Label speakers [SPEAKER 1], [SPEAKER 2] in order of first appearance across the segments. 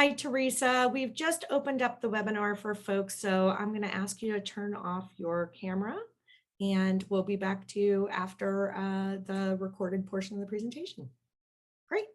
[SPEAKER 1] Hi, Teresa. We've just opened up the webinar for folks, so I'm going to ask you to turn off your camera, and we'll be back to you after the recorded portion of the presentation. Great.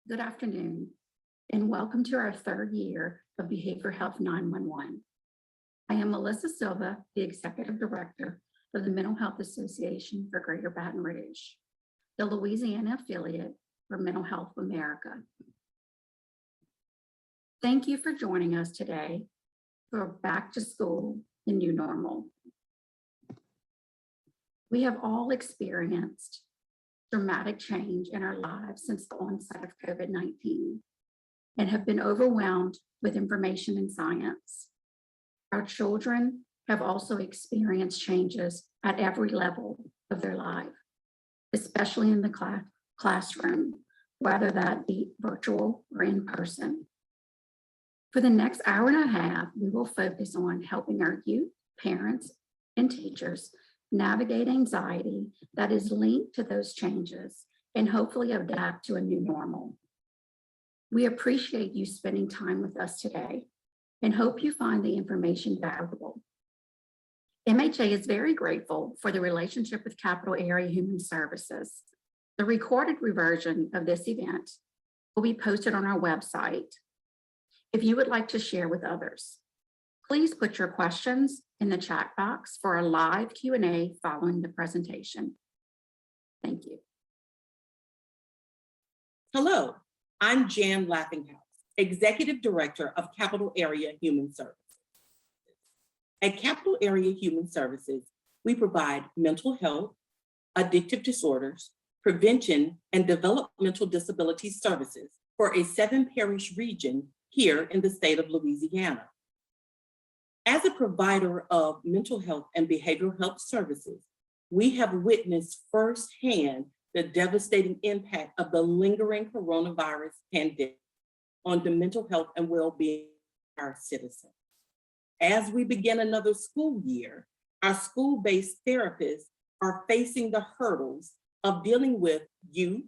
[SPEAKER 2] Good afternoon, and welcome to our third year of Behavioral Health 911. I am Melissa Silva, the Executive Director of the Mental Health Association for Greater Baton Rouge, the Louisiana affiliate for Mental Health America. Thank you for joining us today for Back to School, the New Normal. We have all experienced dramatic change in our lives since the onset of COVID-19 and have been overwhelmed with information and science. Our children have also experienced changes at every level of their life, especially in the classroom, whether that be virtual or in person. For the next hour and a half, we will focus on helping our youth, parents, and teachers navigate anxiety that is linked to those changes and hopefully adapt to a new normal. We appreciate you spending time with us today and hope you find the information valuable. MHA is very grateful for the relationship with Capital Area Human Services. The recorded version of this event will be posted on our website. If you would like to share with others, please put your questions in the chat box for a live Q&A following the presentation. Thank you.
[SPEAKER 3] Hello, I'm Jan Laughinghouse, Executive Director of Capital Area Human Services. At Capital Area Human Services, we provide mental health, addictive disorders, prevention, and developmental disability services for a 7-parish region here in the state of Louisiana. As a provider of mental health and behavioral health services, we have witnessed firsthand the devastating impact of the lingering coronavirus pandemic on the mental health and well-being of our citizens. As we begin another school year, our school-based therapists are facing the hurdles of dealing with youth,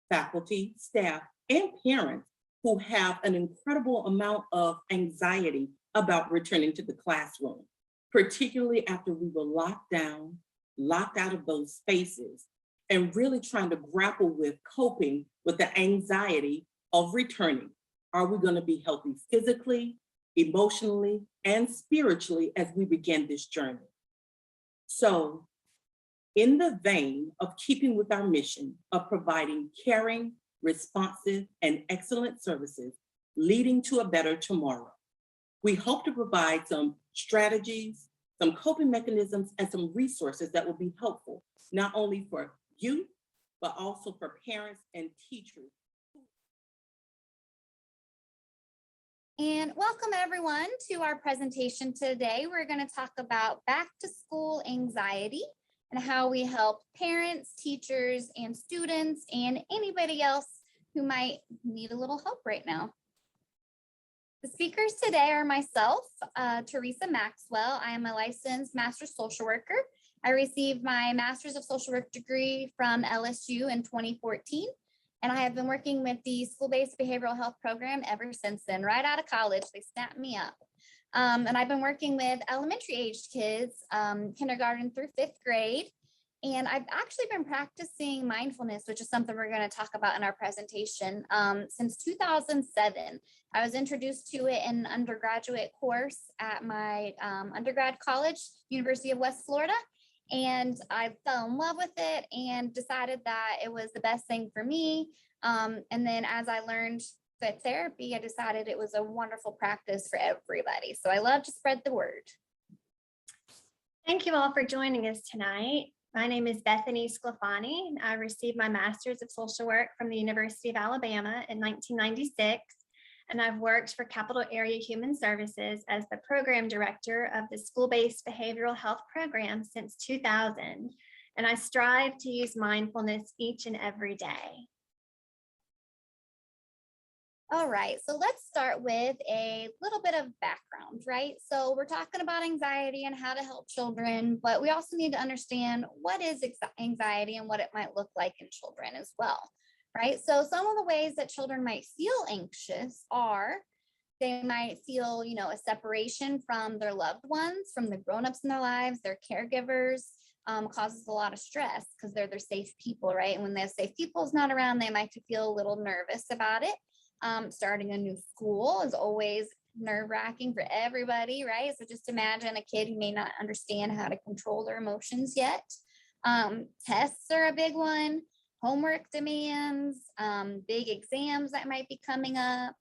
[SPEAKER 3] faculty, staff, and parents who have an incredible amount of anxiety about returning to the classroom, particularly after we were locked down, locked out of those spaces, and really trying to grapple with coping with the anxiety of returning. Are we going to be healthy physically, emotionally, and spiritually as we begin this journey? So, in the vein of keeping with our mission of providing caring, responsive, and excellent services leading to a better tomorrow, we hope to provide some strategies, some coping mechanisms, and some resources that will be helpful, not only for youth, but also for parents and teachers.
[SPEAKER 4] And welcome everyone to our presentation today. We're going to talk about back to school anxiety and how we help parents, teachers, and students, and anybody else who might need a little help right now. The speakers today are myself, Teresa Maxwell. I am a licensed master social worker. I received my Master's of Social Work degree from LSU in 2014, and I have been working with the school-based behavioral health program ever since then. Right out of college, they snapped me up. And I've been working with elementary aged kids, kindergarten through 5th grade. And I've actually been practicing mindfulness, which is something we're going to talk about in our presentation, since 2007. I was introduced to it in an undergraduate course at my undergrad college, University of West Florida. And I fell in love with it and decided that it was the best thing for me. And then as I learned fit therapy, I decided it was a wonderful practice for everybody. So I love to spread the word.
[SPEAKER 5] Thank you all for joining us tonight. My name is Bethany Sclafani. I received my Master's of Social Work from the University of Alabama in 1996, and I've worked for Capital Area Human Services as the Program Director of the School-Based Behavioral Health Program since 2000, and I strive to use mindfulness each and every day.
[SPEAKER 4] All right, so let's start with a little bit of background, right? So we're talking about anxiety and how to help children, but we also need to understand what is anxiety and what it might look like in children as well, right? So some of the ways that children might feel anxious are they might feel, a separation from their loved ones, from the grownups in their lives, their caregivers. causes a lot of stress because they're safe people, right? And when their safe people is not around, they might feel a little nervous about it. Starting a new school is always nerve-wracking for everybody, right? So just imagine a kid who may not understand how to control their emotions yet. Tests are a big one, homework demands, big exams that might be coming up,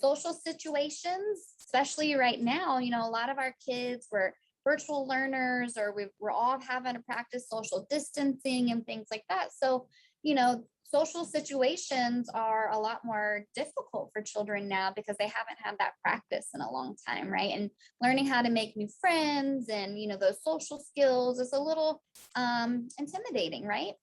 [SPEAKER 4] social situations, especially right now. You know, a lot of our kids were virtual learners, or we're all having to practice social distancing and things like that. So, you know, social situations are a lot more difficult for children now because they haven't had that practice in a long time, right? And learning how to make new friends and, you know, those social skills is a little intimidating, right?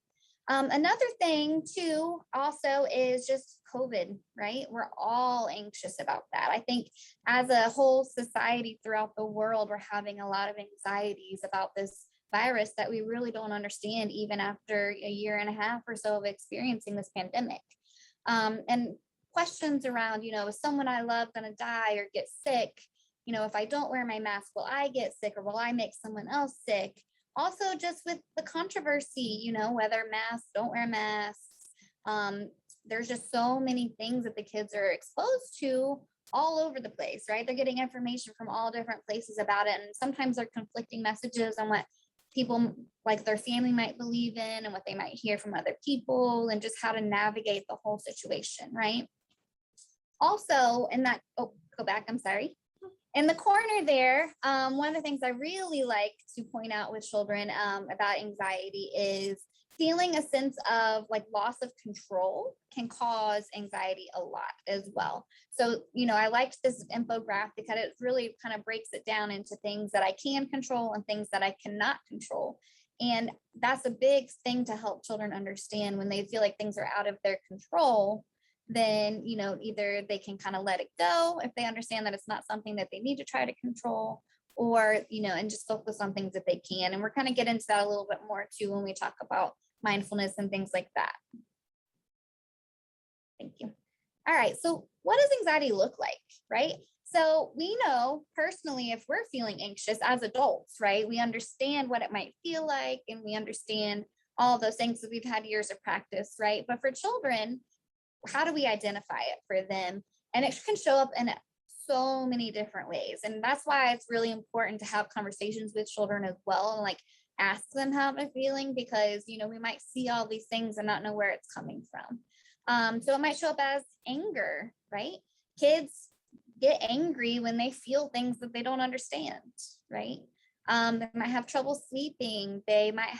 [SPEAKER 4] Another thing too, also is just COVID, right? We're all anxious about that. I think as a whole society throughout the world, we're having a lot of anxieties about this virus that we really don't understand even after a year and a half or so of experiencing this pandemic. And questions around, you know, is someone I love going to die or get sick? You know, if I don't wear my mask, will I get sick or will I make someone else sick? Also, just with the controversy, you know, whether masks, don't wear masks. There's just so many things that the kids are exposed to all over the place, right? They're getting information from all different places about it. And sometimes they're conflicting messages on what people like their family might believe in and what they might hear from other people, and just how to navigate the whole situation, right? Also, in that, oh, go back, I'm sorry. In the corner there, one of the things I really like to point out with children about anxiety is feeling a sense of like loss of control can cause anxiety a lot as well. So, you know, I liked this infographic because it really kind of breaks it down into things that I can control and things that I cannot control. And that's a big thing to help children understand. When they feel like things are out of their control, then, you know, either they can kind of let it go if they understand that it's not something that they need to try to control, or, you know, and just focus on things that they can. And we're kind of get into that a little bit more too when we talk about mindfulness and things like that. Thank you. All right. So what does anxiety look like, right? So we know personally, if we're feeling anxious as adults, right, we understand what it might feel like, and we understand all those things that we've had years of practice, right? But for children, how do we identify it for them? And it can show up in so many different ways. And that's why it's really important to have conversations with children as well, and like ask them how they're feeling, because, you know, we might see all these things and not know where it's coming from. So it might show up as anger, right? Kids get angry when they feel things that they don't understand, right? They might have trouble sleeping. They might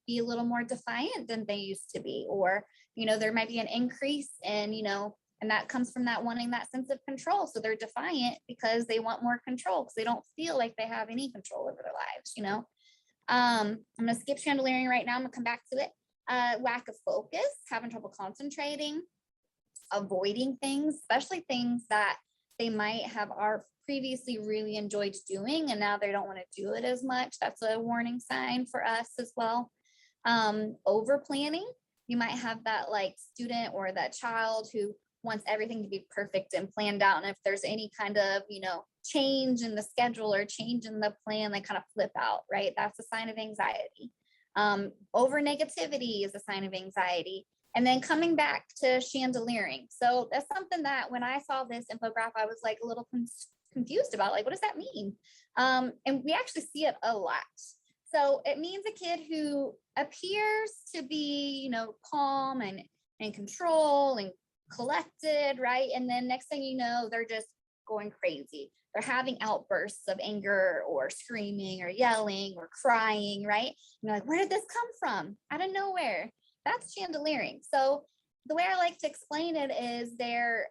[SPEAKER 4] be a little more defiant than they used to be, or, you know, there might be an increase in, you know, and that comes from that wanting that sense of control. So they're defiant because they want more control, because they don't feel like they have any control over their lives, you know. I'm going to skip chandeliering right now. I'm going to come back to it. Lack of focus, having trouble concentrating, avoiding things, especially things that they might have previously really enjoyed doing, and now they don't want to do it as much. That's a warning sign for us as well. Over planning. You might have that like student or that child who wants everything to be perfect and planned out. And if there's any kind of, you know, change in the schedule or change in the plan, they kind of flip out, right? That's a sign of anxiety. Over negativity is a sign of anxiety. And then coming back to chandeliering. So that's something that when I saw this infographic, I was like a little confused about, like, what does that mean? And we actually see it a lot. So it means a kid who appears to be, you know, calm and in control and collected, right? And then next thing you know, they're just going crazy. They're having outbursts of anger or screaming or yelling or crying, right? And you're like, where did this come from? Out of nowhere. That's chandeliering. So the way I like to explain it is they're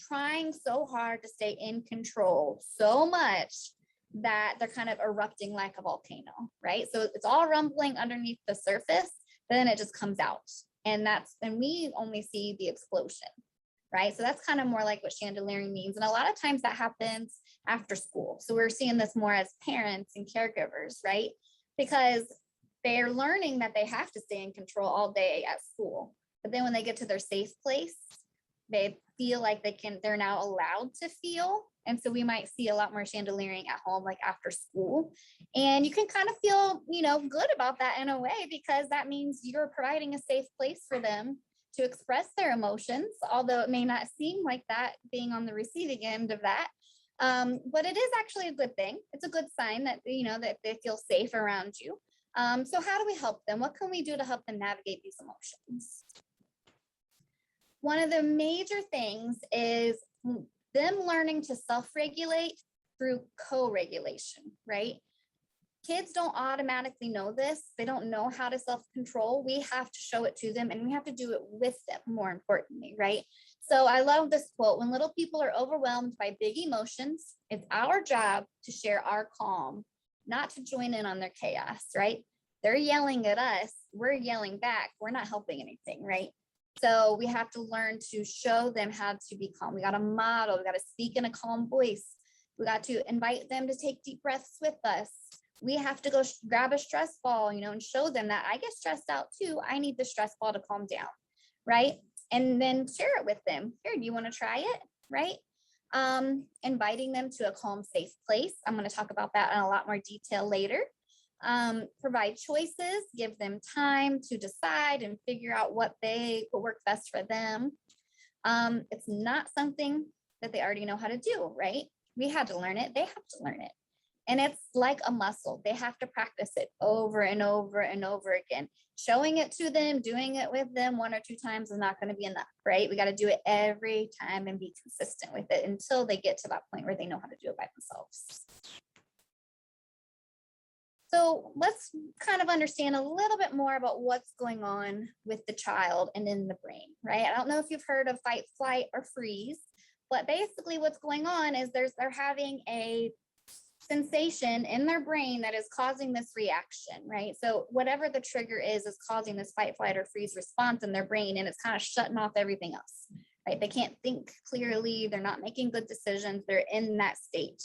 [SPEAKER 4] trying so hard to stay in control so much that they're kind of erupting like a volcano, right? So it's all rumbling underneath the surface, but then it just comes out. And we only see the explosion, right? So that's kind of more like what chandeliering means. And a lot of times that happens after school. So we're seeing this more as parents and caregivers, right? Because they're learning that they have to stay in control all day at school. But then when they get to their safe place, they feel like they're now allowed to feel And so we might see a lot more chandeliering at home, like after school. And you can kind of feel, good about that in a way, because that means you're providing a safe place for them to express their emotions, although it may not seem like that being on the receiving end of that. But it is actually a good thing. It's a good sign that, that they feel safe around you. So how do we help them? What can we do to help them navigate these emotions? One of the major things is them learning to self-regulate through co-regulation, right? Kids don't automatically know this. They don't know how to self-control. We have to show it to them, and we have to do it with them, more importantly, right? So I love this quote: when little people are overwhelmed by big emotions, it's our job to share our calm, not to join in on their chaos, right? They're yelling at us, we're yelling back, we're not helping anything, right? So we have to learn to show them how to be calm. We got to model, we got to speak in a calm voice. We got to invite them to take deep breaths with us. We have to go grab a stress ball, and show them that I get stressed out too. I need the stress ball to calm down, right? And then share it with them. Here, do you want to try it, right? Inviting them to a calm, safe place. I'm going to talk about that in a lot more detail later. Provide choices, give them time to decide and figure out what works best for them. It's not something that they already know how to do, right? We had to learn it. They have to learn it. And it's like a muscle. They have to practice it over and over and over again. Showing it to them, doing it with them 1 or 2 times is not going to be enough, right? We got to do it every time and be consistent with it until they get to that point where they know how to do it by themselves. So let's kind of understand a little bit more about what's going on with the child and in the brain, right? I don't know if you've heard of fight, flight, or freeze, but basically what's going on is they're having a sensation in their brain that is causing this reaction, right? So whatever the trigger is causing this fight, flight, or freeze response in their brain, and it's kind of shutting off everything else, right? They can't think clearly. They're not making good decisions. They're in that state,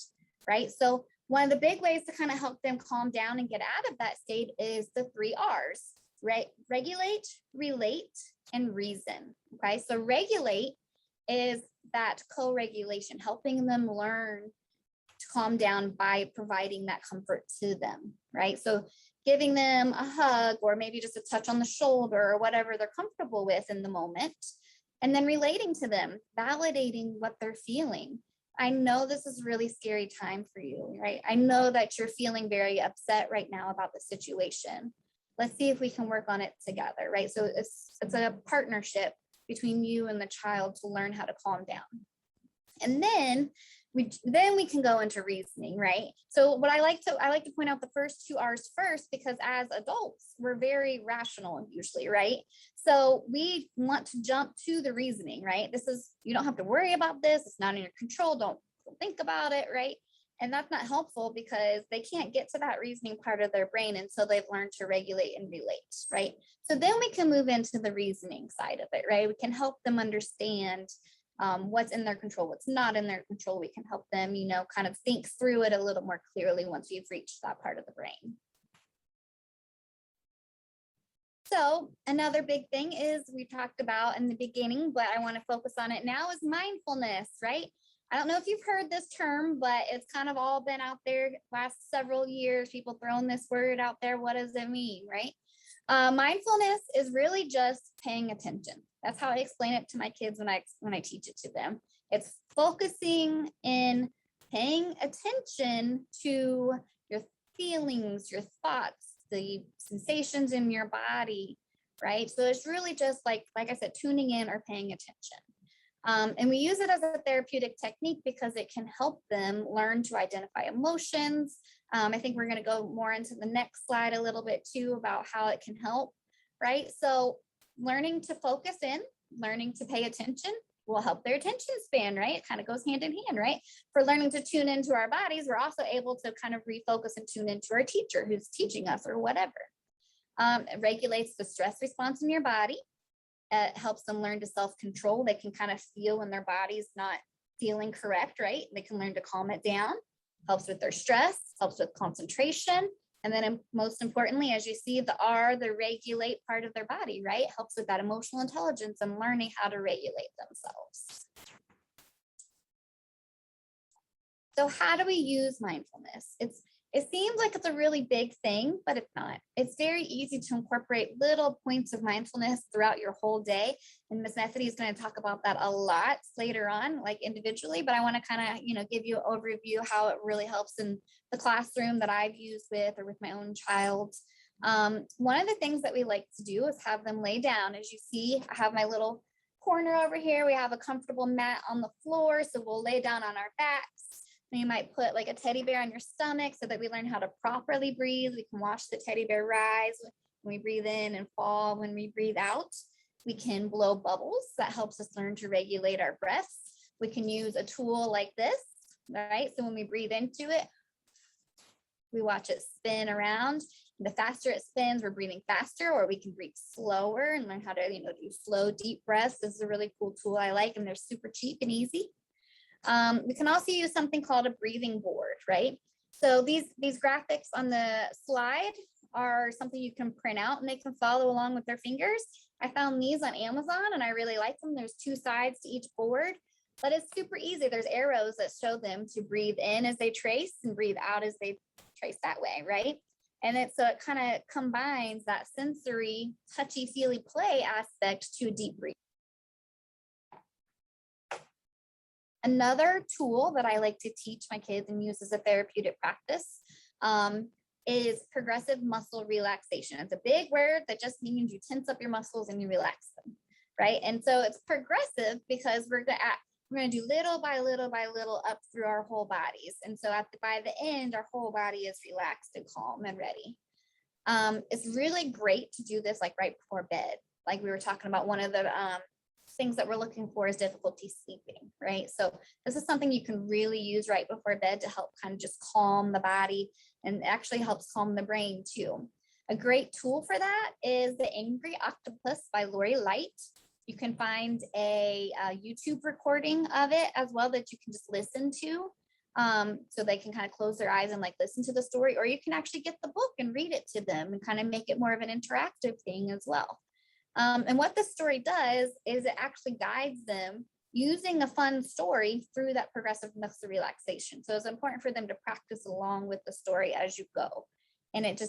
[SPEAKER 4] right? So one of the big ways to kind of help them calm down and get out of that state is the 3 R's, right? Regulate, relate, and reason, okay? So regulate is that co-regulation, helping them learn to calm down by providing that comfort to them, right? So giving them a hug or maybe just a touch on the shoulder or whatever they're comfortable with in the moment, and then relating to them, validating what they're feeling. I know this is a really scary time for you, right? I know that you're feeling very upset right now about the situation. Let's see if we can work on it together, right? So it's a partnership between you and the child to learn how to calm down. And then we can go into reasoning, right? So what I like to point out the first 2 R's first, because as adults, we're very rational usually, right? So we want to jump to the reasoning, right? You don't have to worry about this. It's not in your control. Don't think about it, right? And that's not helpful because they can't get to that reasoning part of their brain until they've learned to regulate and relate, right? So then we can move into the reasoning side of it, right? We can help them understand what's in their control, what's not in their control. We can help them, kind of think through it a little more clearly once we've reached that part of the brain. So another big thing is we talked about in the beginning, but I want to focus on it now, is mindfulness, right? I don't know if you've heard this term, but it's kind of all been out there last several years, people throwing this word out there. What does it mean, right? Mindfulness is really just paying attention. That's how I explain it to my kids when I teach it to them. It's focusing in paying attention to your feelings, your thoughts, the sensations in your body, right? So it's really just like I said, tuning in or paying attention. And we use it as a therapeutic technique because it can help them learn to identify emotions. I think we're going to go more into the next slide a little bit too about how it can help, right? So learning to focus in, learning to pay attention will help their attention span, right? It kind of goes hand in hand, right? For learning to tune into our bodies, we're also able to kind of refocus and tune into our teacher who's teaching us or whatever. It regulates the stress response in your body. It helps them learn to self-control. They can kind of feel when their body's not feeling correct, right? They can learn to calm it down. Helps with their stress, helps with concentration. And then most importantly, as you see the R, the regulate part of their body, right? Helps with that emotional intelligence and learning how to regulate themselves. So how do we use mindfulness? It seems like it's a really big thing, but it's not. It's very easy to incorporate little points of mindfulness throughout your whole day. And Miss Bethany is going to talk about that a lot later on, like individually, but I want to kind of, give you an overview how it really helps in the classroom that I've used with or with my own child. One of the things that we like to do is have them lay down. As you see, I have my little corner over here. We have a comfortable mat on the floor, so we'll lay down on our backs. You might put like a teddy bear on your stomach so that we learn how to properly breathe. We can watch the teddy bear rise when we breathe in and fall when we breathe out. We can blow bubbles. That helps us learn to regulate our breaths. We can use a tool like this, right? So when we breathe into it, we watch it spin around. The faster it spins, we're breathing faster, or we can breathe slower and learn how to, do slow, deep breaths. This is a really cool tool I like, and they're super cheap and easy. We can also use something called a breathing board, right? So these graphics on the slide are something you can print out and they can follow along with their fingers. I found these on Amazon and I really like them. There's 2 sides to each board, but it's super easy. There's arrows that show them to breathe in as they trace and breathe out as they trace that way, right? And so it kind of combines that sensory, touchy-feely play aspect to a deep breath. Another tool that I like to teach my kids and use as a therapeutic practice is progressive muscle relaxation. It's a big word that just means you tense up your muscles and you relax them, right? And so it's progressive because we're going to do little by little by little up through our whole bodies. And so by the end, our whole body is relaxed and calm and ready. It's really great to do this like right before bed. Like we were talking about, one of the things that we're looking for is difficulty sleeping, right? So this is something you can really use right before bed to help kind of just calm the body, and actually helps calm the brain too. A great tool for that is The Angry Octopus by Lori Light. You can find a YouTube recording of it as well that you can just listen to. So they can kind of close their eyes and like listen to the story, or you can actually get the book and read it to them and kind of make it more of an interactive thing as well. And what this story does is it actually guides them using a fun story through that progressive muscle relaxation. So it's important for them to practice along with the story as you go. And it's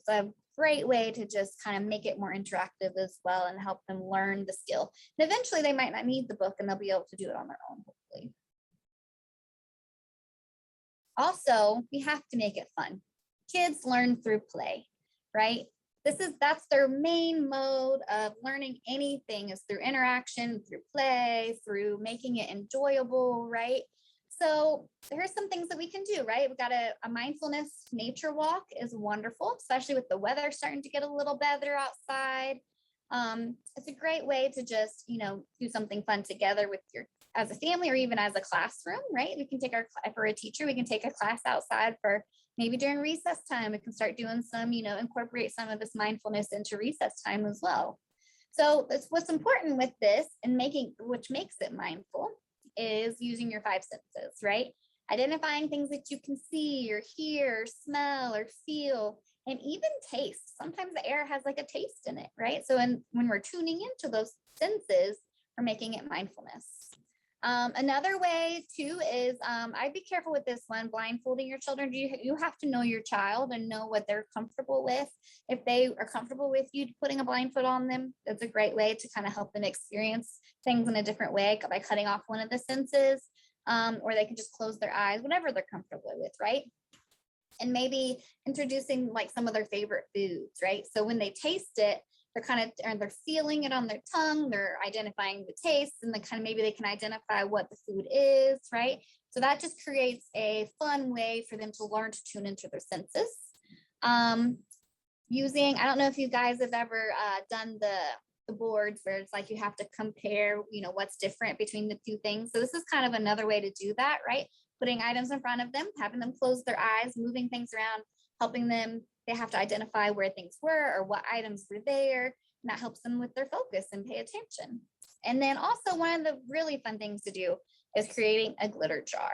[SPEAKER 4] a great way to just kind of make it more interactive as well and help them learn the skill. And eventually they might not need the book and they'll be able to do it on their own, hopefully. Also, we have to make it fun. Kids learn through play, right? That's their main mode of learning anything, is through interaction, through play, through making it enjoyable, right? So here's some things that we can do, right? We've got a mindfulness nature walk is wonderful, especially with the weather starting to get a little better outside. It's a great way to just, do something fun together with as a family or even as a classroom, right? We can take for a teacher, we can take a class outside for maybe during recess time. We can start doing some, incorporate some of this mindfulness into recess time as well. So that's what's important with this, and which makes it mindful, is using your 5 senses, right? Identifying things that you can see or hear, or smell or feel, and even taste. Sometimes the air has like a taste in it, right? So when we're tuning into those senses, we're making it mindfulness. Another way too is, I'd be careful with this one, blindfolding your children. You have to know your child and know what they're comfortable with. If they are comfortable with you putting a blindfold on them, that's a great way to kind of help them experience things in a different way by cutting off one of the senses, or they can just close their eyes, whatever they're comfortable with, right? And maybe introducing like some of their favorite foods, right? So when they taste it, they're feeling it on their tongue, they're identifying the taste, and maybe they can identify what the food is, right? So that just creates a fun way for them to learn to tune into their senses. I don't know if you guys have ever done the boards where it's like you have to compare, what's different between the two things. So this is kind of another way to do that, right? Putting items in front of them, having them close their eyes, moving things around, helping them. They have to identify where things were or what items were there, and that helps them with their focus and pay attention. And then also one of the really fun things to do is creating a glitter jar.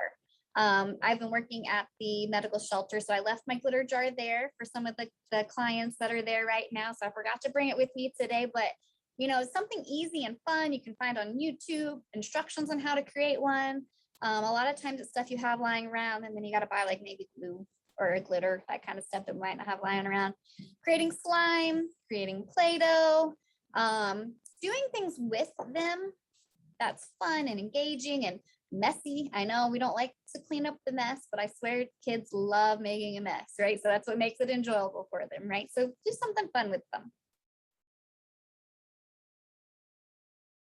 [SPEAKER 4] I've been working at the medical shelter, so I left my glitter jar there for some of the clients that are there right now. So I forgot to bring it with me today, but something easy and fun you can find on YouTube, instructions on how to create one. A lot of times it's stuff you have lying around, and then you got to buy like maybe glue or glitter, that kind of stuff that we might not have lying around. Creating slime, creating Play-Doh, doing things with them that's fun and engaging and messy. I know we don't like to clean up the mess, but I swear kids love making a mess, right? So that's what makes it enjoyable for them, right? So do something fun with them.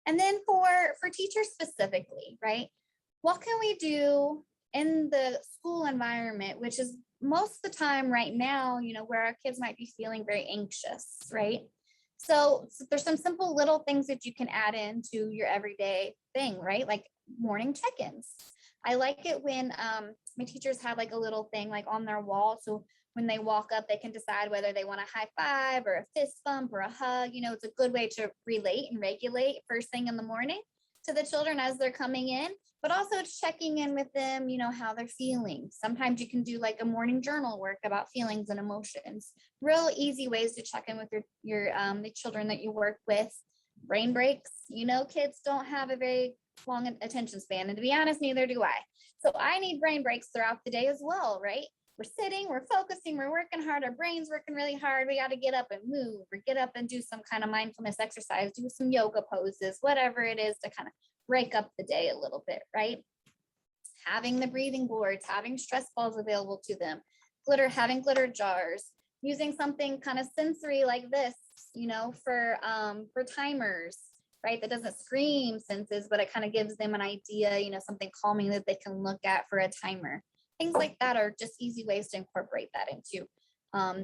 [SPEAKER 4] And then for teachers specifically, right? What can we do in the school environment, which is most of the time right now, you know, where our kids might be feeling very anxious, right? So there's some simple little things that you can add into your everyday thing, right? Like morning check-ins. I like it when my teachers have like a little thing like on their wall. So when they walk up, they can decide whether they want a high five or a fist bump or a hug. You know, it's a good way to relate and regulate first thing in the morning to the children as they're coming in, but also checking in with them, you know, how they're feeling. Sometimes you can do like a morning journal work about feelings and emotions. Real easy ways to check in with your the children that you work with. Brain breaks, you know, kids don't have a very long attention span, and to be honest, neither do I. So I need brain breaks throughout the day as well, right? We're sitting, we're focusing, we're working hard, our brain's working really hard. We got to get up and move, or get up and do some kind of mindfulness exercise, do some yoga poses, whatever it is to kind of break up the day a little bit, right? Having the breathing boards, having stress balls available to them, having glitter jars, using something kind of sensory like this, you know, for timers, right? That doesn't scream senses, but it kind of gives them an idea, you know, something calming that they can look at for a timer. Things like that are just easy ways to incorporate that into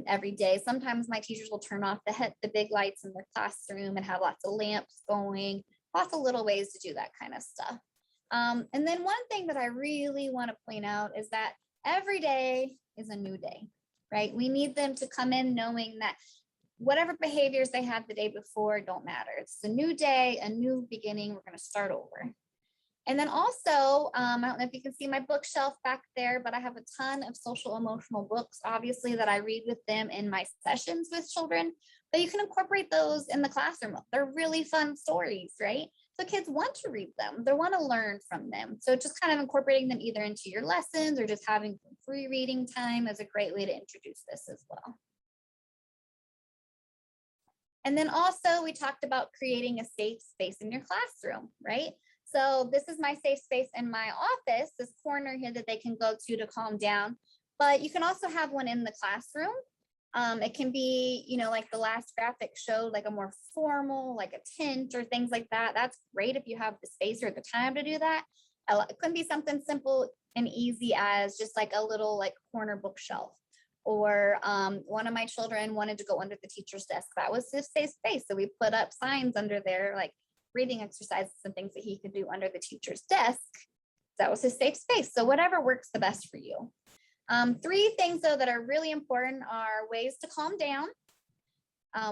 [SPEAKER 4] every day. Sometimes my teachers will turn off the big lights in their classroom and have lots of lamps going, lots of little ways to do that kind of stuff. And then one thing that I really want to point out is that every day is a new day, right? We need them to come in knowing that whatever behaviors they had the day before don't matter. It's a new day, a new beginning. We're going to start over. And then also, I don't know if you can see my bookshelf back there, but I have a ton of social emotional books, obviously, that I read with them in my sessions with children, but you can incorporate those in the classroom. They're really fun stories, right? So kids want to read them. They want to learn from them. So just kind of incorporating them either into your lessons or just having free reading time is a great way to introduce this as well. And then also we talked about creating a safe space in your classroom, right? So this is my safe space in my office, this corner here that they can go to calm down, but you can also have one in the classroom. It can be, you know, like the last graphic showed, like a more formal, like a tent or things like that. That's great if you have the space or the time to do that. It could be something simple and easy as just like a little like corner bookshelf. Or one of my children wanted to go under the teacher's desk. That was his safe space. So we put up signs under there, like breathing exercises and things that he could do under the teacher's desk. That was his safe space. So whatever works the best for you. 3 things though that are really important are ways to calm down,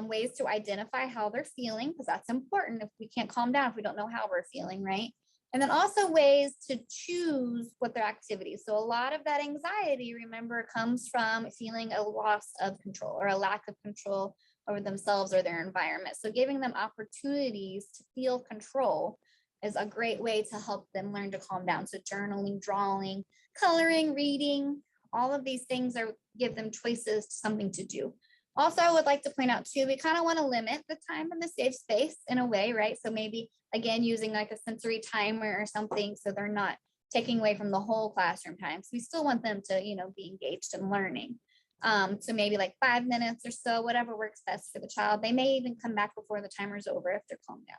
[SPEAKER 4] ways to identify how they're feeling, because that's important. If we can't calm down, if we don't know how we're feeling, right? And then also ways to choose what their activities. So a lot of that anxiety, remember, comes from feeling a loss of control or a lack of control over themselves or their environment. So giving them opportunities to feel control is a great way to help them learn to calm down. So journaling, drawing, coloring, reading, all of these things give them choices, something to do. Also, I would like to point out too, we kind of want to limit the time in the safe space in a way, right? So maybe, again, using like a sensory timer or something so they're not taking away from the whole classroom time. So we still want them to, you know, be engaged in learning. So maybe like 5 minutes or so, whatever works best for the child. They may even come back before the timer's over if they're calmed down.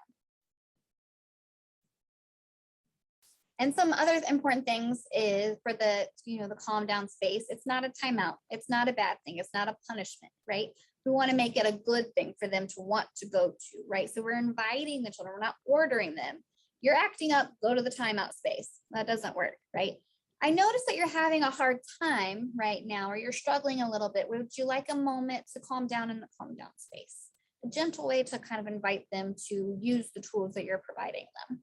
[SPEAKER 4] And some other important things is for the, you know, the calm down space. It's not a timeout. It's not a bad thing. It's not a punishment, right? We want to make it a good thing for them to want to go to, right? So we're inviting the children. We're not ordering them. You're acting up, go to the timeout space. That doesn't work, right? I notice that you're having a hard time right now, or you're struggling a little bit. Would you like a moment to calm down in the calm down space? A gentle way to kind of invite them to use the tools that you're providing them.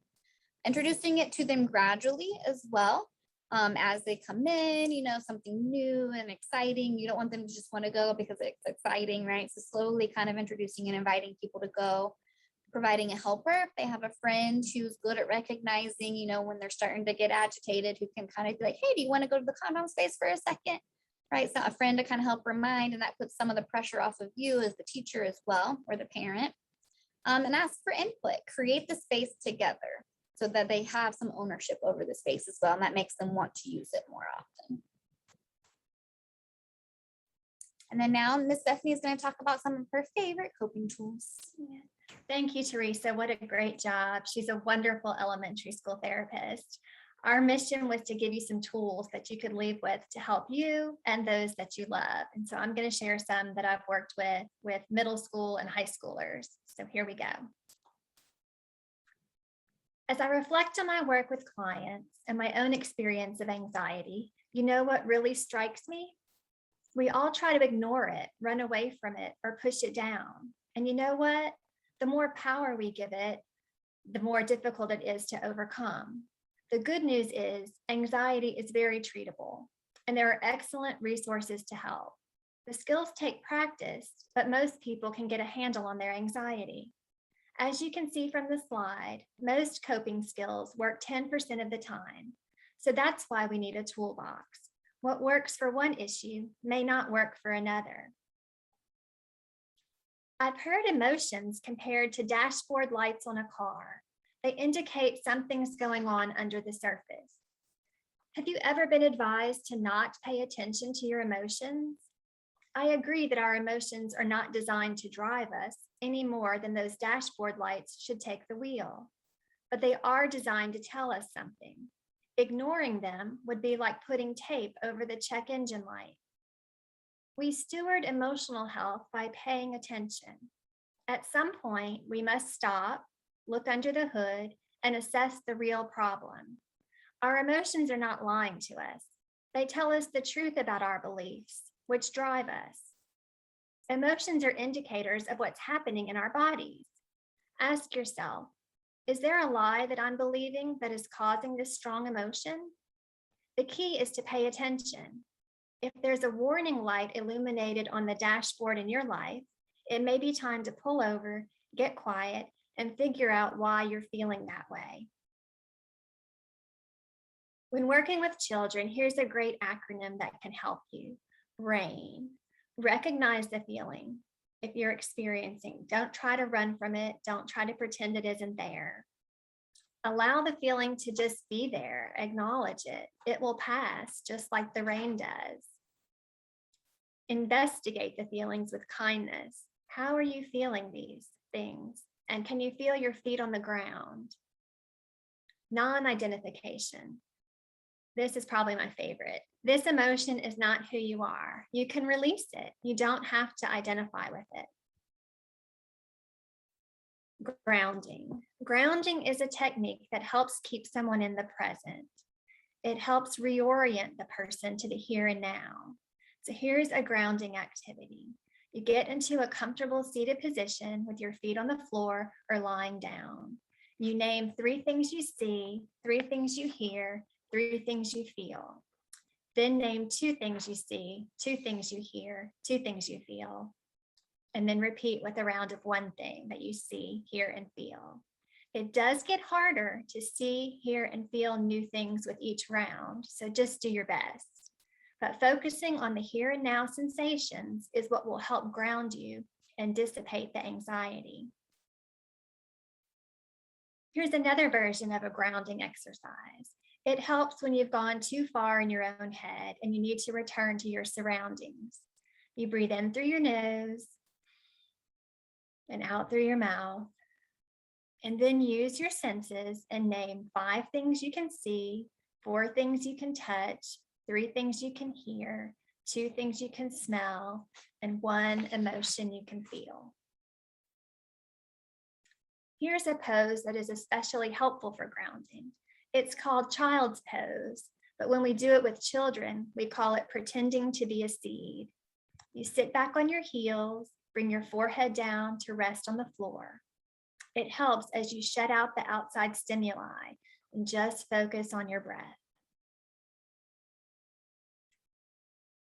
[SPEAKER 4] Introducing it to them gradually as well, as they come in, you know, something new and exciting. You don't want them to just want to go because it's exciting, right? So slowly kind of introducing and inviting people to go. providing a helper. If they have a friend who's good at recognizing, when they're starting to get agitated, who can kind of be like, hey, do you want to go to the condom space for a second? Right? So a friend to kind of help remind, and that puts some of the pressure off of you as the teacher as well, or the parent. And ask for input, create the space together so that they have some ownership over the space as well. And that makes them want to use it more often. And then now Miss Bethany is going to talk about some of her favorite coping tools.
[SPEAKER 5] Yeah. Thank you, Teresa. What a great job. She's a wonderful elementary school therapist. Our mission was to give you some tools that you could leave with to help you and those that you love. And so I'm going to share some that I've worked with middle school and high schoolers. So here we go. As I reflect on my work with clients and my own experience of anxiety, you know what really strikes me? We all try to ignore it, run away from it, or push it down. And you know what? The more power we give it, the more difficult it is to overcome. The good news is anxiety is very treatable, and there are excellent resources to help. The skills take practice, but most people can get a handle on their anxiety. As you can see from the slide, most coping skills work 10% of the time. So that's why we need a toolbox. What works for one issue may not work for another. I've heard emotions compared to dashboard lights on a car. They indicate something's going on under the surface. Have you ever been advised to not pay attention to your emotions? I agree that our emotions are not designed to drive us any more than those dashboard lights should take the wheel, but they are designed to tell us something. Ignoring them would be like putting tape over the check engine light. We steward emotional health by paying attention. At some point, we must stop, look under the hood, and assess the real problem. Our emotions are not lying to us. They tell us the truth about our beliefs, which drive us. Emotions are indicators of what's happening in our bodies. Ask yourself, is there a lie that I'm believing that is causing this strong emotion? The key is to pay attention. If there's a warning light illuminated on the dashboard in your life, it may be time to pull over, get quiet, and figure out why you're feeling that way. When working with children, here's a great acronym that can help you. RAIN. Recognize the feeling. If you're experiencing, don't try to run from it. Don't try to pretend it isn't there. Allow the feeling to just be there. Acknowledge it. It will pass, just like the rain does. Investigate the feelings with kindness. How are you feeling these things? And can you feel your feet on the ground? Non-identification. This is probably my favorite. This emotion is not who you are. You can release it. You don't have to identify with it. Grounding. Grounding is a technique that helps keep someone in the present. It helps reorient the person to the here and now. So here's a grounding activity. You get into a comfortable seated position with your feet on the floor or lying down. You name 3 things you see, 3 things you hear, 3 things you feel. Then name 2 things you see, 2 things you hear, 2 things you feel. And then repeat with a round of 1 thing that you see, hear, and feel. It does get harder to see, hear, and feel new things with each round, so just do your best. But focusing on the here and now sensations is what will help ground you and dissipate the anxiety. Here's another version of a grounding exercise. It helps when you've gone too far in your own head and you need to return to your surroundings. You breathe in through your nose and out through your mouth, and then use your senses and name 5 things you can see, 4 things you can touch, 3 things you can hear, 2 things you can smell, and 1 emotion you can feel. Here's a pose that is especially helpful for grounding. It's called child's pose, but when we do it with children, we call it pretending to be a seed. You sit back on your heels, bring your forehead down to rest on the floor. It helps as you shut out the outside stimuli and just focus on your breath.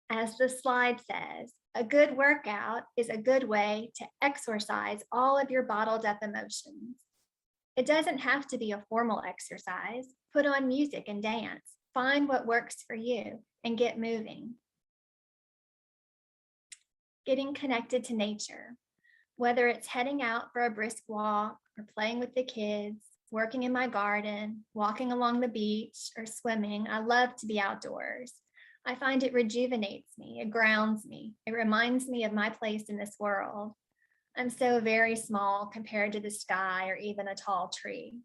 [SPEAKER 5] As the slide says, A good workout is a good way to exorcise all of your bottled up emotions. It doesn't have to be a formal exercise. Put on music and dance. Find what works for you and get moving. Getting connected to nature, whether it's heading out for a brisk walk or playing with the kids, working in my garden, walking along the beach, or swimming. I love to be outdoors. I find it rejuvenates me, it grounds me, it reminds me of my place in this world. I'm so very small compared to the sky or even a tall tree.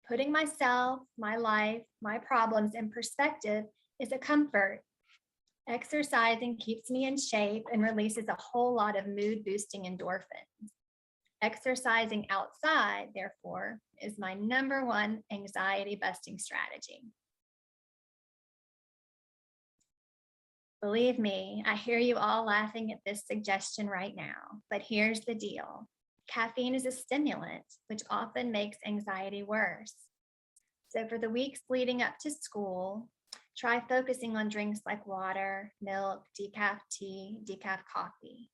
[SPEAKER 5] Putting myself, my life, my problems in perspective is a comfort. Exercising keeps me in shape and releases a whole lot of mood-boosting endorphins. Exercising outside, therefore, is my #1 anxiety-busting strategy. Believe me, I hear you all laughing at this suggestion right now, but here's the deal. Caffeine is a stimulant, which often makes anxiety worse. So for the weeks leading up to school, try focusing on drinks like water, milk, decaf tea, decaf coffee.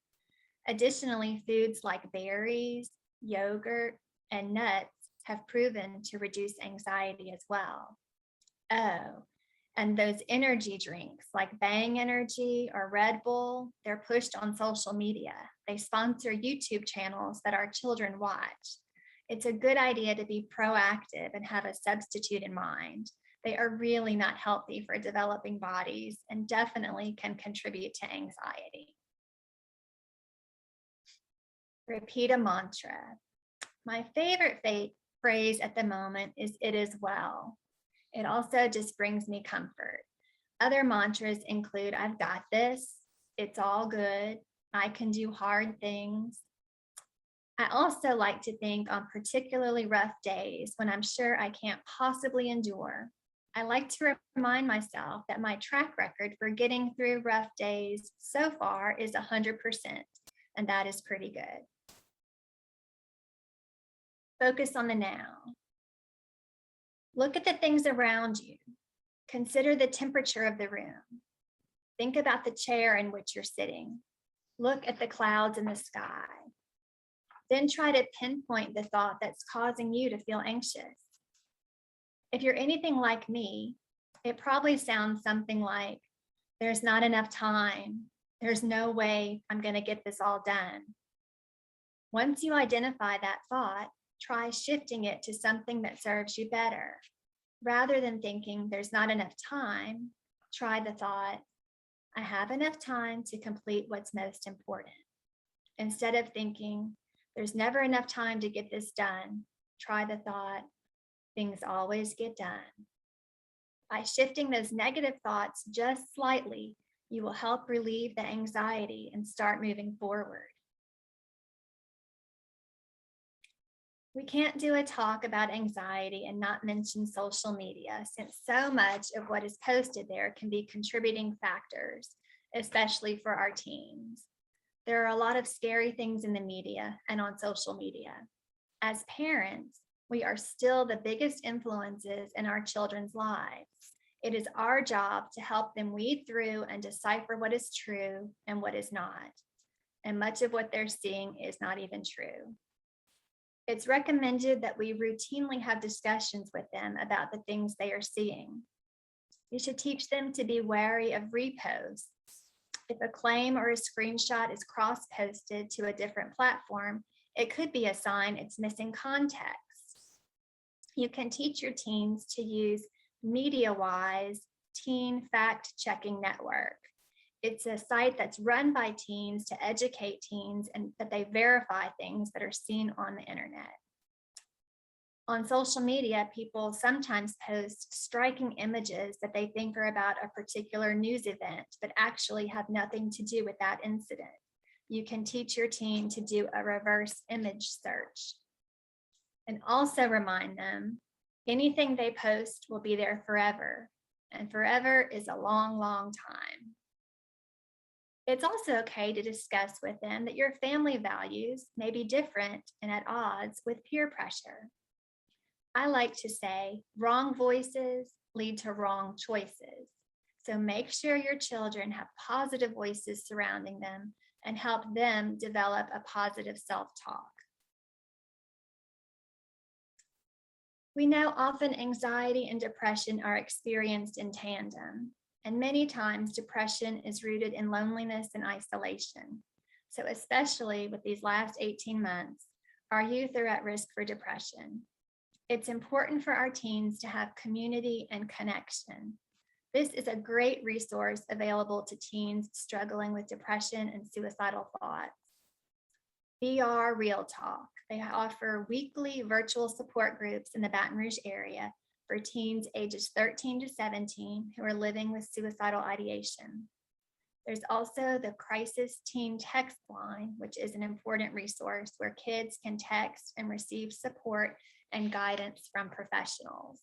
[SPEAKER 5] Additionally, foods like berries, yogurt, and nuts have proven to reduce anxiety as well. Oh, and those energy drinks like Bang Energy or Red Bull, they're pushed on social media. They sponsor YouTube channels that our children watch. It's a good idea to be proactive and have a substitute in mind. They are really not healthy for developing bodies and definitely can contribute to anxiety. Repeat a mantra. My favorite phrase at the moment is "it is well." It also just brings me comfort. Other mantras include "I've got this," "it's all good," "I can do hard things." I also like to think on particularly rough days when I'm sure I can't possibly endure. I like to remind myself that my track record for getting through rough days so far is 100%, and that is pretty good. Focus on the now. Look at the things around you. Consider the temperature of the room. Think about the chair in which you're sitting. Look at the clouds in the sky. Then try to pinpoint the thought that's causing you to feel anxious. If you're anything like me, it probably sounds something like, "There's not enough time. There's no way I'm going to get this all done." Once you identify that thought, try shifting it to something that serves you better. Rather than thinking there's not enough time, try the thought, "I have enough time to complete what's most important." Instead of thinking there's never enough time to get this done, try the thought, "Things always get done." By shifting those negative thoughts just slightly, you will help relieve the anxiety and start moving forward. We can't do a talk about anxiety and not mention social media, since so much of what is posted there can be contributing factors, especially for our teens. There are a lot of scary things in the media and on social media. As parents, we are still the biggest influences in our children's lives. It is our job to help them weed through and decipher what is true and what is not. And much of what they're seeing is not even true. It's recommended that we routinely have discussions with them about the things they are seeing. We should teach them to be wary of reposts. If a claim or a screenshot is cross-posted to a different platform, it could be a sign it's missing context. You can teach your teens to use MediaWise Teen Fact-Checking Network. It's a site that's run by teens to educate teens and that they verify things that are seen on the internet. On social media, people sometimes post striking images that they think are about a particular news event, but actually have nothing to do with that incident. You can teach your teen to do a reverse image search. And also remind them, anything they post will be there forever, and forever is a long, long time. It's also okay to discuss with them that your family values may be different and at odds with peer pressure. I like to say, wrong voices lead to wrong choices. So make sure your children have positive voices surrounding them, and help them develop a positive self-talk. We know often anxiety and depression are experienced in tandem, and many times depression is rooted in loneliness and isolation. So especially with these last 18 months, our youth are at risk for depression. It's important for our teens to have community and connection. This is a great resource available to teens struggling with depression and suicidal thoughts. BR Real Talk. They offer weekly virtual support groups in the Baton Rouge area for teens ages 13 to 17 who are living with suicidal ideation. There's also the Crisis Teen Text Line, which is an important resource where kids can text and receive support and guidance from professionals.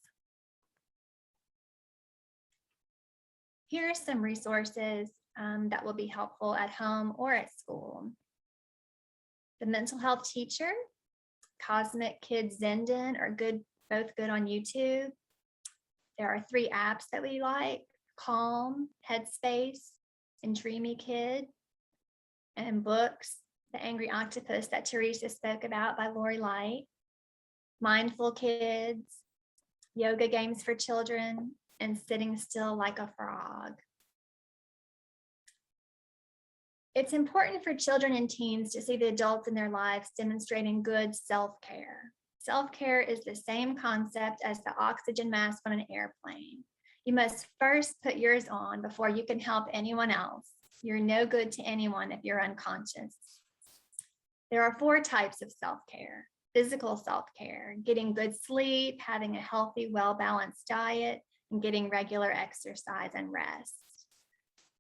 [SPEAKER 5] Here are some resources that will be helpful at home or at school. The Mental Health Teacher, Cosmic Kids Zenden are both good on YouTube. There are 3 apps that we like: Calm, Headspace, and Dreamy Kid. And books, The Angry Octopus that Teresa spoke about by Lori Light, Mindful Kids, Yoga Games for Children, and Sitting Still Like a Frog. It's important for children and teens to see the adults in their lives demonstrating good self-care. Self-care is the same concept as the oxygen mask on an airplane. You must first put yours on before you can help anyone else. You're no good to anyone if you're unconscious. There are 4 types of self-care: physical self-care, getting good sleep, having a healthy, well-balanced diet, and getting regular exercise and rest.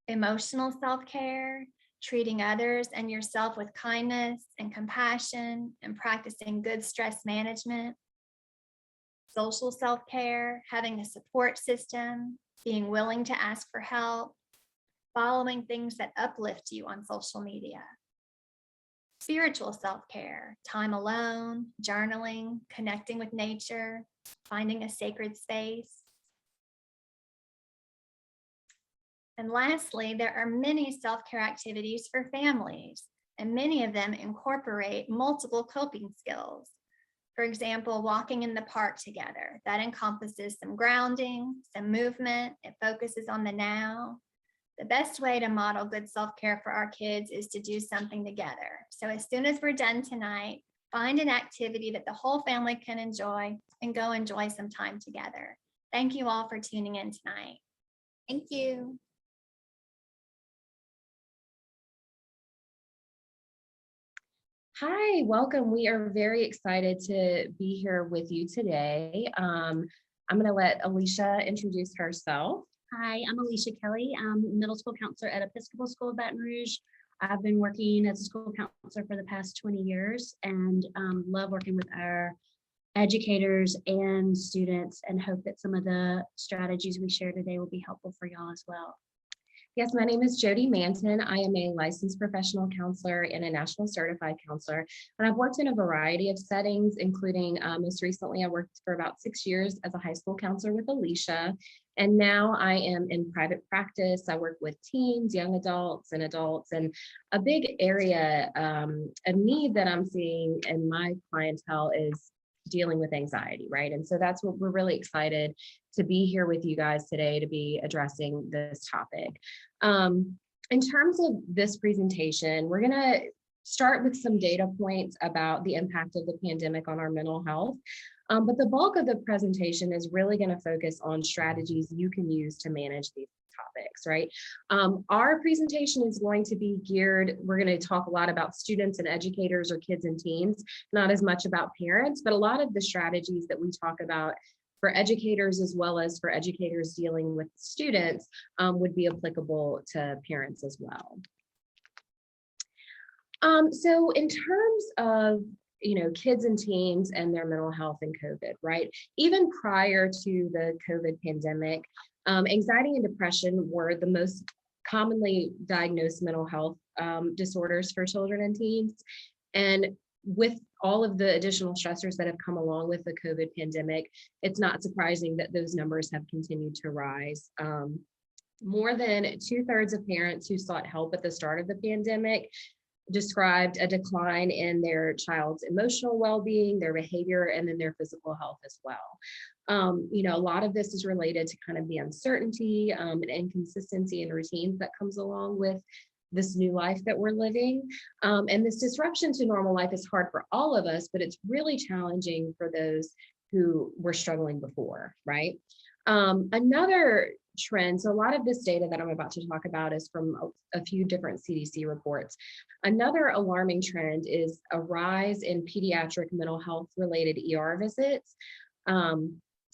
[SPEAKER 5] Emotional self-care, treating others and yourself with kindness and compassion and practicing good stress management. Social self-care, having a support system, being willing to ask for help, following things that uplift you on social media. Spiritual self-care, time alone, journaling, connecting with nature, finding a sacred space. And lastly, there are many self-care activities for families, and many of them incorporate multiple coping skills. For example, walking in the park together. That encompasses some grounding, some movement. It focuses on the now. The best way to model good self-care for our kids is to do something together. So as soon as we're done tonight, find an activity that the whole family can enjoy and go enjoy some time together. Thank you all for tuning in tonight.
[SPEAKER 4] Thank you.
[SPEAKER 6] Hi, welcome. We are very excited to be here with you today. I'm going to let Alicia introduce herself.
[SPEAKER 7] Hi, I'm Alicia Kelly. I'm middle school counselor at Episcopal School of Baton Rouge. I've been working as a school counselor for the past 20 years and love working with our educators and students, and hope that some of the strategies we share today will be helpful for y'all as well.
[SPEAKER 6] Yes, my name is Jody Manton. I am a licensed professional counselor and a national certified counselor, and I've worked in a variety of settings, including most recently, I worked for about 6 years as a high school counselor with Alicia, and now I am in private practice. I work with teens, young adults, and a big area, a need that I'm seeing in my clientele is dealing with anxiety, right? And so that's what we're really excited to be here with you guys today to be addressing this topic. In terms of this presentation, we're going to start with some data points about the impact of the pandemic on our mental health. But the bulk of the presentation is really going to focus on strategies you can use to manage these topics, right? Our presentation is going to be geared, we're going to talk a lot about students and educators or kids and teens, not as much about parents, but a lot of the strategies that we talk about for educators as well as for educators dealing with students would be applicable to parents as well. So in terms of kids and teens and their mental health and COVID, right? Even prior to the COVID pandemic, anxiety and depression were the most commonly diagnosed mental health disorders for children and teens. And with all of the additional stressors that have come along with the COVID pandemic, it's not surprising that those numbers have continued to rise. More than 2/3 of parents who sought help at the start of the pandemic described a decline in their child's emotional well-being, their behavior, and then their physical health as well. A lot of this is related to kind of the uncertainty and inconsistency in routines that comes along with this new life that we're living. And this disruption to normal life is hard for all of us, but it's really challenging for those who were struggling before, right? Another trend, so a lot of this data that I'm about to talk about is from a few different CDC reports. Another alarming trend is a rise in pediatric mental health related ER visits.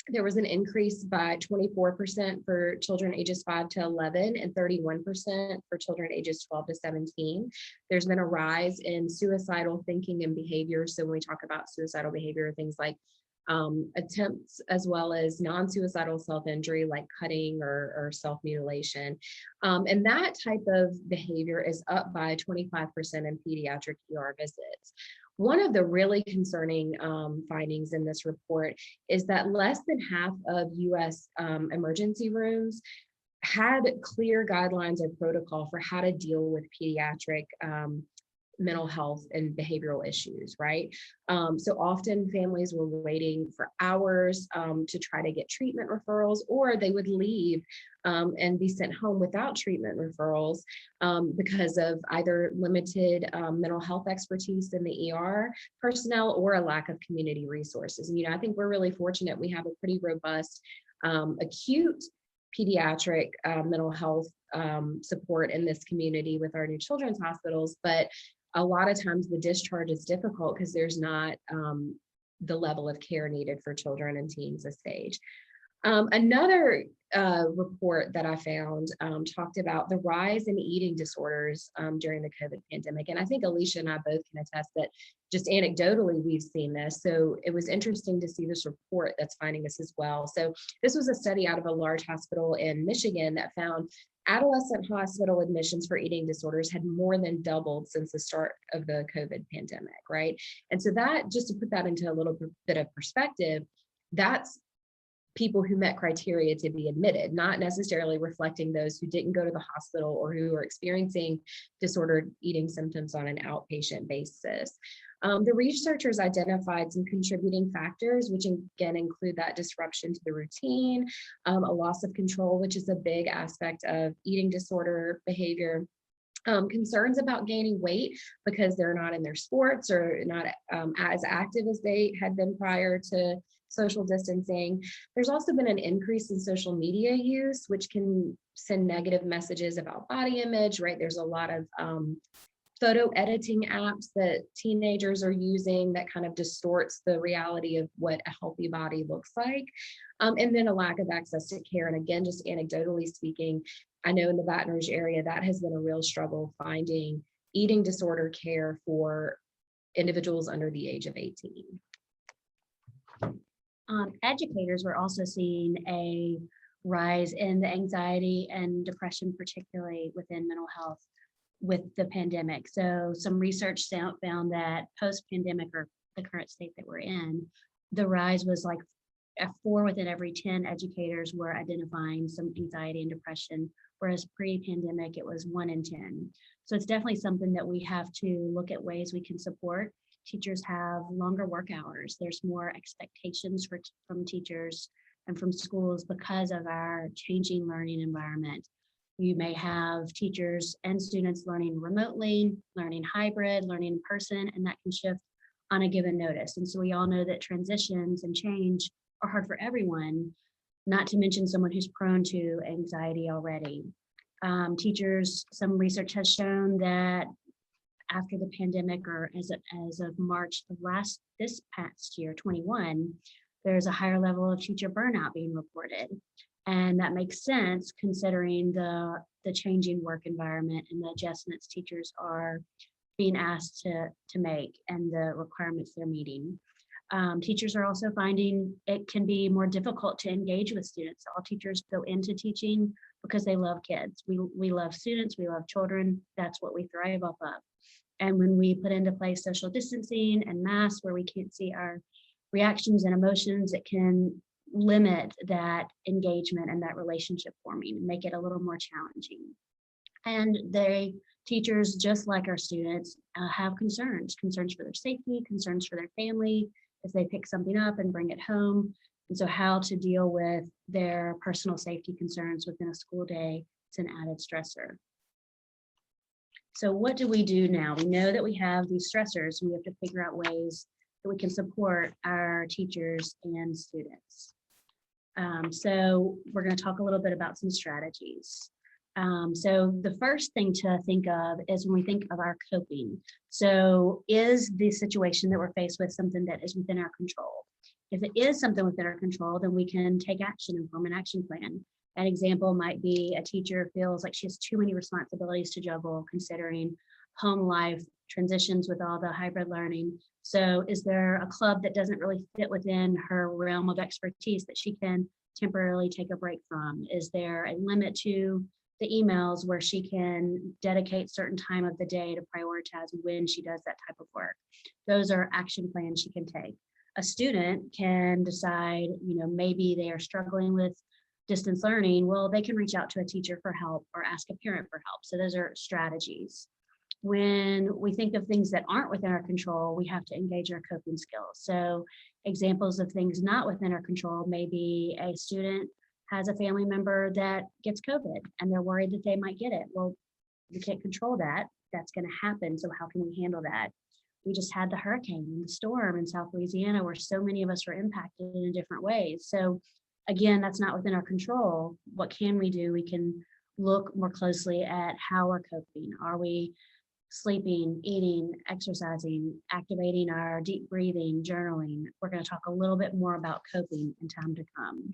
[SPEAKER 6] There was an increase by 24% for children ages 5 to 11 and 31% for children ages 12 to 17. There's been a rise in suicidal thinking and behavior. So when we talk about suicidal behavior, things like attempts as well as non-suicidal self-injury like cutting or self-mutilation. And that type of behavior is up by 25% in pediatric ER visits. One of the really concerning findings in this report is that less than half of US emergency rooms had clear guidelines or protocol for how to deal with pediatric mental health and behavioral issues, right? So often families were waiting for hours to try to get treatment referrals, or they would leave and be sent home without treatment referrals because of either limited mental health expertise in the ER personnel or a lack of community resources. And, I think we're really fortunate. We have a pretty robust acute pediatric mental health support in this community with our new children's hospitals, but a lot of times the discharge is difficult because there's not the level of care needed for children and teens this age. Another report that I found talked about the rise in eating disorders during the COVID pandemic. And I think Alicia and I both can attest that just anecdotally, we've seen this. So it was interesting to see this report that's finding this as well. So this was a study out of a large hospital in Michigan that found adolescent hospital admissions for eating disorders had more than doubled since the start of the COVID pandemic, right? And so that, just to put that into a little bit of perspective, that's people who met criteria to be admitted, not necessarily reflecting those who didn't go to the hospital or who are experiencing disordered eating symptoms on an outpatient basis. The researchers identified some contributing factors, which again include that disruption to the routine, a loss of control, which is a big aspect of eating disorder behavior, concerns about gaining weight because they're not in their sports or not as active as they had been prior to social distancing. There's also been an increase in social media use, which can send negative messages about body image, right? There's a lot of photo editing apps that teenagers are using that kind of distorts the reality of what a healthy body looks like. And then a lack of access to care. And again, just anecdotally speaking, I know in the Baton Rouge area, that has been a real struggle finding eating disorder care for individuals under the age of 18.
[SPEAKER 7] Educators were also seeing a rise in the anxiety and depression, particularly within mental health with the pandemic. So some research found that post-pandemic, or the current state that we're in, the rise was like 4 within every 10 educators were identifying some anxiety and depression, whereas pre-pandemic it was 1 in 10. So it's definitely something that we have to look at ways we can support. Teachers have longer work hours. There's more expectations from teachers and from schools because of our changing learning environment. You may have teachers and students learning remotely, learning hybrid, learning in person, and that can shift on a given notice. And so we all know that transitions and change are hard for everyone, not to mention someone who's prone to anxiety already. Teachers, some research has shown that after the pandemic, or as of March of this past year, 21, there's a higher level of teacher burnout being reported. And that makes sense considering the changing work environment and the adjustments teachers are being asked to make and the requirements they're meeting. Teachers are also finding it can be more difficult to engage with students. All teachers go into teaching because they love kids. We love students, we love children. That's what we thrive off of. And when we put into place social distancing and masks where we can't see our reactions and emotions, it can limit that engagement and that relationship forming and make it a little more challenging. And teachers, just like our students, have concerns for their safety, concerns for their family, if they pick something up and bring it home. And so how to deal with their personal safety concerns within a school day, it's an added stressor. So what do we do now? We know that we have these stressors, and we have to figure out ways that we can support our teachers and students. So we're going to talk a little bit about some strategies. So the first thing to think of is when we think of our coping. So is the situation that we're faced with something that is within our control? If it is something within our control, then we can take action and form an action plan. An example might be a teacher feels like she has too many responsibilities to juggle, considering home life, transitions with all the hybrid learning. So is there a club that doesn't really fit within her realm of expertise that she can temporarily take a break from? Is there a limit to the emails where she can dedicate certain time of the day to prioritize when she does that type of work? Those are action plans she can take. A student can decide, maybe they are struggling with distance learning. Well, they can reach out to a teacher for help or ask a parent for help. So those are strategies. When we think of things that aren't within our control, we have to engage our coping skills. So examples of things not within our control may be a student has a family member that gets COVID and they're worried that they might get it. Well, we can't control that. That's going to happen. So how can we handle that? We just had the hurricane and the storm in South Louisiana where so many of us were impacted in different ways. So again, that's not within our control. What can we do? We can look more closely at how we're coping. Are we sleeping, eating, exercising, activating our deep breathing, journaling? We're going to talk a little bit more about coping in time to come.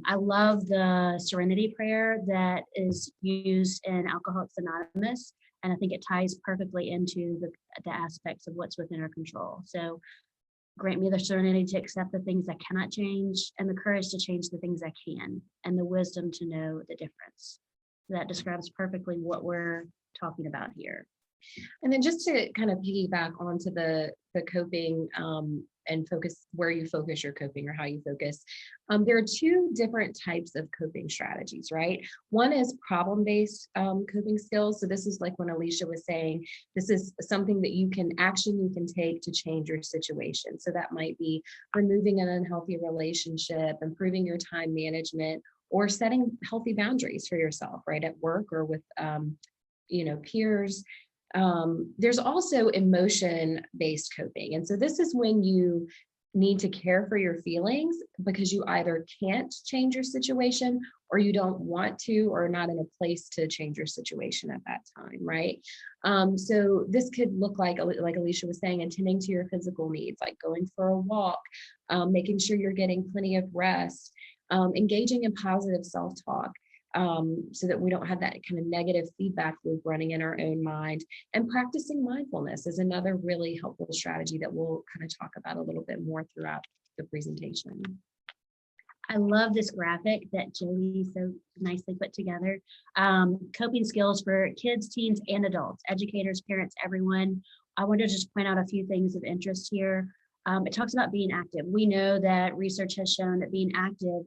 [SPEAKER 7] I love the Serenity Prayer that is used in Alcoholics Anonymous, and I think it ties perfectly into the aspects of what's within our control. So grant me the serenity to accept the things I cannot change and the courage to change the things I can, and the wisdom to know the difference. That describes perfectly what we're talking about here.
[SPEAKER 6] And then just to kind of piggyback onto the coping and focus where you focus your coping or how you focus. There are two different types of coping strategies, right? One is problem-based coping skills. So this is like when Alicia was saying, this is something that you can take to change your situation. So that might be removing an unhealthy relationship, improving your time management, or setting healthy boundaries for yourself, right? At work or with peers. There's also emotion-based coping. And so this is when you need to care for your feelings because you either can't change your situation or you don't want to or are not in a place to change your situation at that time, right? So this could look like Alicia was saying, attending to your physical needs, like going for a walk, making sure you're getting plenty of rest, engaging in positive self-talk. So that we don't have that kind of negative feedback loop running in our own mind. And practicing mindfulness is another really helpful strategy that we'll kind of talk about a little bit more throughout the presentation.
[SPEAKER 7] I love this graphic that Jody so nicely put together. Coping skills for kids, teens, and adults, educators, parents, everyone. I want to just point out a few things of interest here. It talks about being active. We know that research has shown that being active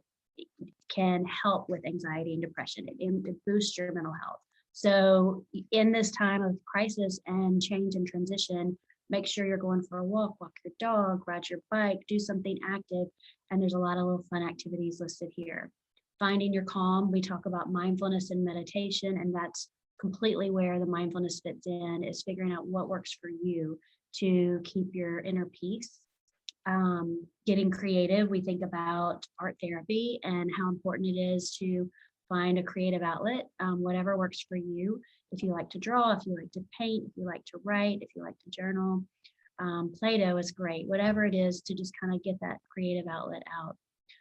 [SPEAKER 7] can help with anxiety and depression. It boosts your mental health. So in this time of crisis and change and transition, make sure you're going for a walk your dog, ride your bike, do something active. And there's a lot of little fun activities listed here. Finding your calm, we talk about mindfulness and meditation, and that's completely where the mindfulness fits in, is figuring out what works for you to keep your inner peace. Getting creative, we think about art therapy and how important it is to find a creative outlet, whatever works for you. If you like to draw, if you like to paint, if you like to write, if you like to journal, Play-Doh is great. Whatever it is to just kind of get that creative outlet out.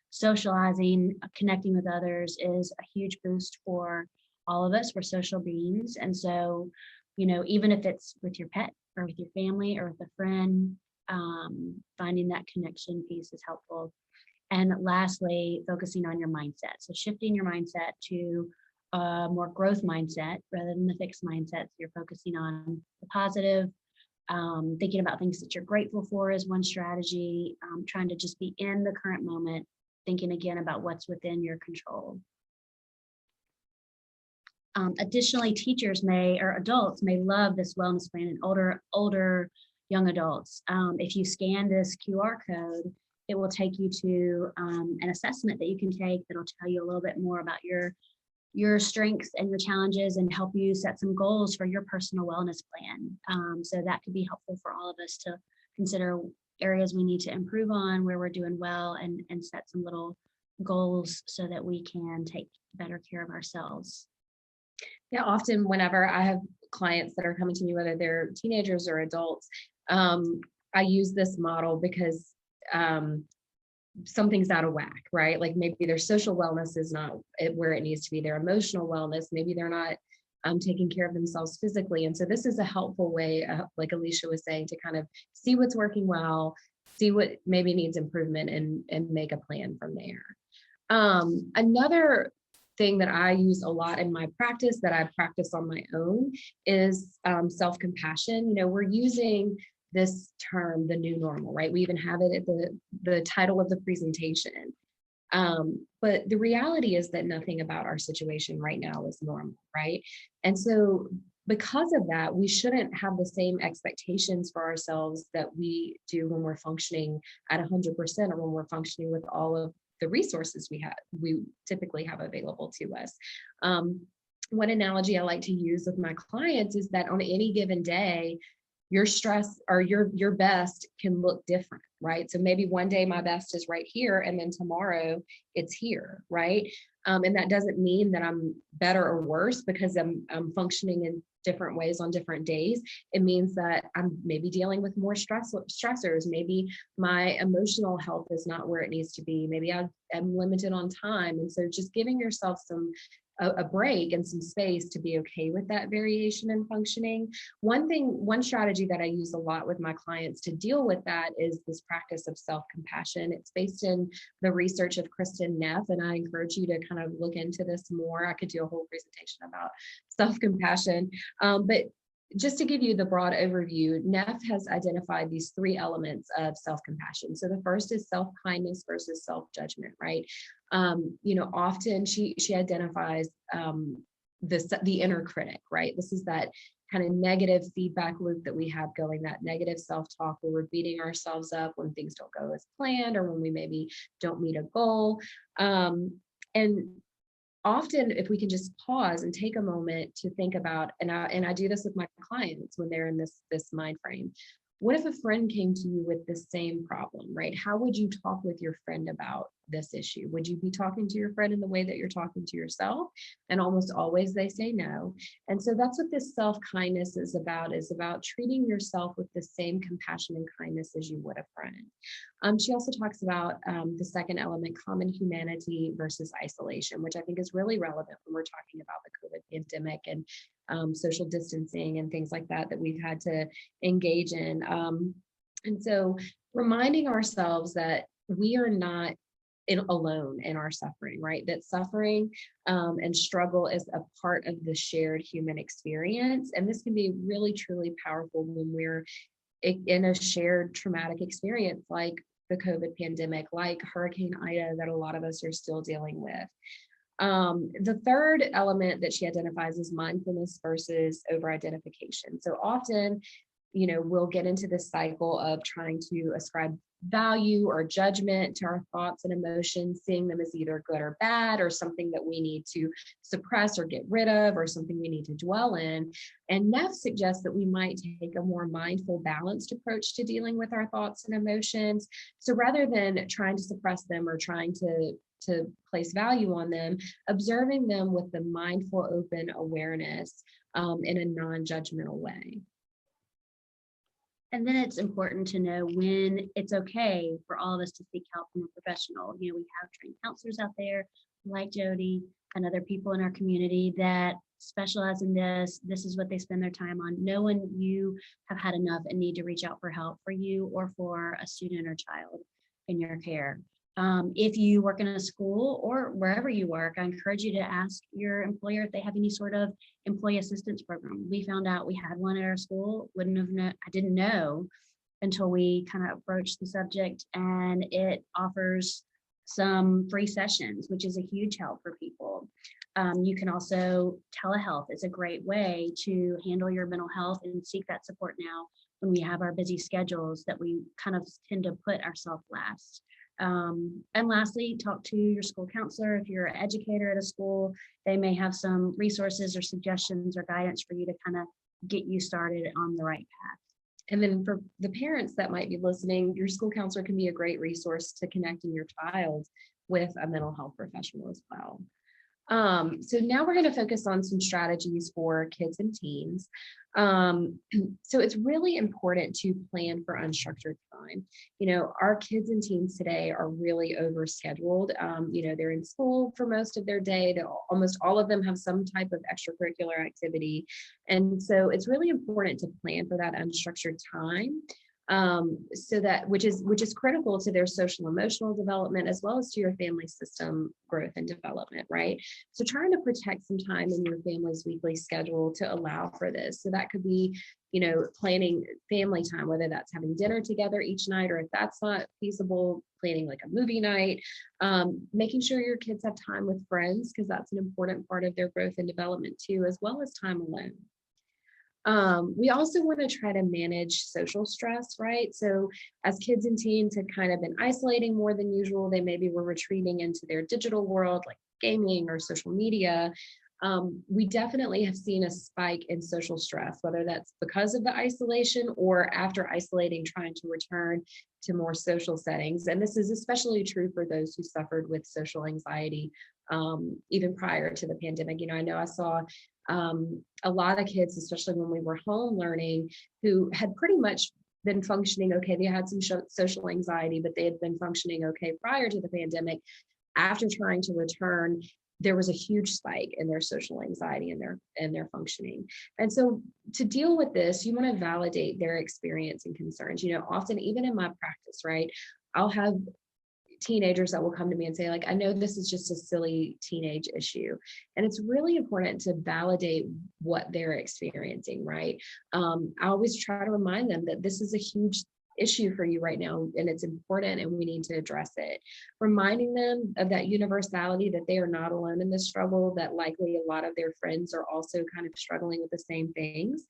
[SPEAKER 7] Socializing, connecting with others is a huge boost for all of us. We're social beings. And so, even if it's with your pet or with your family or with a friend, finding that connection piece is helpful. And lastly, focusing on your mindset. So shifting your mindset to a more growth mindset rather than the fixed mindset. So you're focusing on the positive, Thinking about things that you're grateful for is one strategy. Trying to just be in the current moment, thinking again about what's within your control. Additionally, teachers or adults may love this wellness plan, and older young adults. If you scan this QR code, it will take you to an assessment that you can take that'll tell you a little bit more about your strengths and your challenges and help you set some goals for your personal wellness plan. So that could be helpful for all of us to consider areas we need to improve on, where we're doing well, and set some little goals so that we can take better care of ourselves.
[SPEAKER 6] Yeah, often whenever I have clients that are coming to me, whether they're teenagers or adults, I use this model because something's out of whack, right? Like maybe their social wellness is not where it needs to be, their emotional wellness, maybe they're not taking care of themselves physically. And so this is a helpful way, like Alicia was saying, to kind of see what's working well, see what maybe needs improvement, and make a plan from there. Another thing that I use a lot in my practice, that I practice on my own, is self-compassion. You know, we're using this term, the new normal, right? We even have it at the title of the presentation. But the reality is that nothing about our situation right now is normal, right? And so because of that, we shouldn't have the same expectations for ourselves that we do when we're functioning at 100%, or when we're functioning with all of the resources we typically have available to us. One analogy I like to use with my clients is that on any given day, your stress or your best can look different, right? So maybe one day my best is right here, and then tomorrow it's here, right? And that doesn't mean that I'm better or worse because I'm functioning in different ways on different days. It means that I'm maybe dealing with more stressors. Maybe my emotional health is not where it needs to be. Maybe I'm limited on time. And so just giving yourself a break and some space to be okay with that variation in functioning. One strategy that I use a lot with my clients to deal with that is this practice of self-compassion. It's based in the research of Kristen Neff, and I encourage you to kind of look into this more. I could do a whole presentation about self-compassion, but just to give you the broad overview, Neff has identified these 3 elements of self-compassion. So the first is self-kindness versus self-judgment, right? Often she identifies the inner critic, right? This is that kind of negative feedback loop that we have going, that negative self-talk where we're beating ourselves up when things don't go as planned, or when we maybe don't meet a goal. And often, if we can just pause and take a moment to think about, and I do this with my clients when they're in this mind frame. What if a friend came to you with the same problem, right? How would you talk with your friend about this issue? Would you be talking to your friend in the way that you're talking to yourself? And almost always they say no. And so that's what this self-kindness is about treating yourself with the same compassion and kindness as you would a friend. She also talks about the second element, common humanity versus isolation, which I think is really relevant when we're talking about the COVID pandemic and social distancing and things like that we've had to engage in. And so reminding ourselves that we are not alone in our suffering, right? That suffering and struggle is a part of the shared human experience. And this can be really, truly powerful when we're in a shared traumatic experience like the COVID pandemic, like Hurricane Ida that a lot of us are still dealing with. The third element that she identifies is mindfulness versus over-identification. So often, we'll get into this cycle of trying to ascribe value or judgment to our thoughts and emotions, seeing them as either good or bad, or something that we need to suppress or get rid of, or something we need to dwell in. And Neff suggests that we might take a more mindful, balanced approach to dealing with our thoughts and emotions. So rather than trying to suppress them or trying to place value on them, observing them with the mindful, open awareness in a non-judgmental way.
[SPEAKER 7] And then it's important to know when it's okay for all of us to seek help from a professional. We have trained counselors out there like Jody and other people in our community that specialize in this. This is what they spend their time on. Know when you have had enough and need to reach out for help for you or for a student or child in your care. If you work in a school or wherever you work, I encourage you to ask your employer if they have any sort of employee assistance program. We found out we had one at our school, I didn't know until we kind of approached the subject, and it offers some free sessions, which is a huge help for people. You can also telehealth is a great way to handle your mental health and seek that support now when we have our busy schedules that we kind of tend to put ourselves last. And lastly, talk to your school counselor. If you're an educator at a school, they may have some resources or suggestions or guidance for you to kind of get you started on the right path.
[SPEAKER 6] And then for the parents that might be listening, your school counselor can be a great resource to connecting your child with a mental health professional as well. So now we're going to focus on some strategies for kids and teens. So it's really important to plan for unstructured time. Our kids and teens today are really overscheduled. They're in school for most of their day. Almost all of them have some type of extracurricular activity. And so it's really important to plan for that unstructured time. So that which is critical to their social emotional development as well as to your family system growth and development, right? So trying to protect some time in your family's weekly schedule to allow for this. So that could be, planning family time, whether that's having dinner together each night, or if that's not feasible, planning like a movie night, making sure your kids have time with friends, because that's an important part of their growth and development too, as well as time alone. We also want to try to manage social stress, right? So as kids and teens had kind of been isolating more than usual, they maybe were retreating into their digital world like gaming or social media. We definitely have seen a spike in social stress, whether that's because of the isolation or after isolating, trying to return to more social settings. And this is especially true for those who suffered with social anxiety, even prior to the pandemic. I know I saw a lot of kids, especially when we were home learning, who had pretty much been functioning okay. They had some social anxiety, but they had been functioning okay prior to the pandemic. After trying to return, there was a huge spike in their social anxiety and their functioning. And so to deal with this, you want to validate their experience and concerns. Often even in my practice, right, I'll have teenagers that will come to me and say, like, I know this is just a silly teenage issue. And it's really important to validate what they're experiencing, right? I always try to remind them that this is a huge issue for you right now, and it's important, and we need to address it. Reminding them of that universality, that they are not alone in this struggle, that likely a lot of their friends are also kind of struggling with the same things.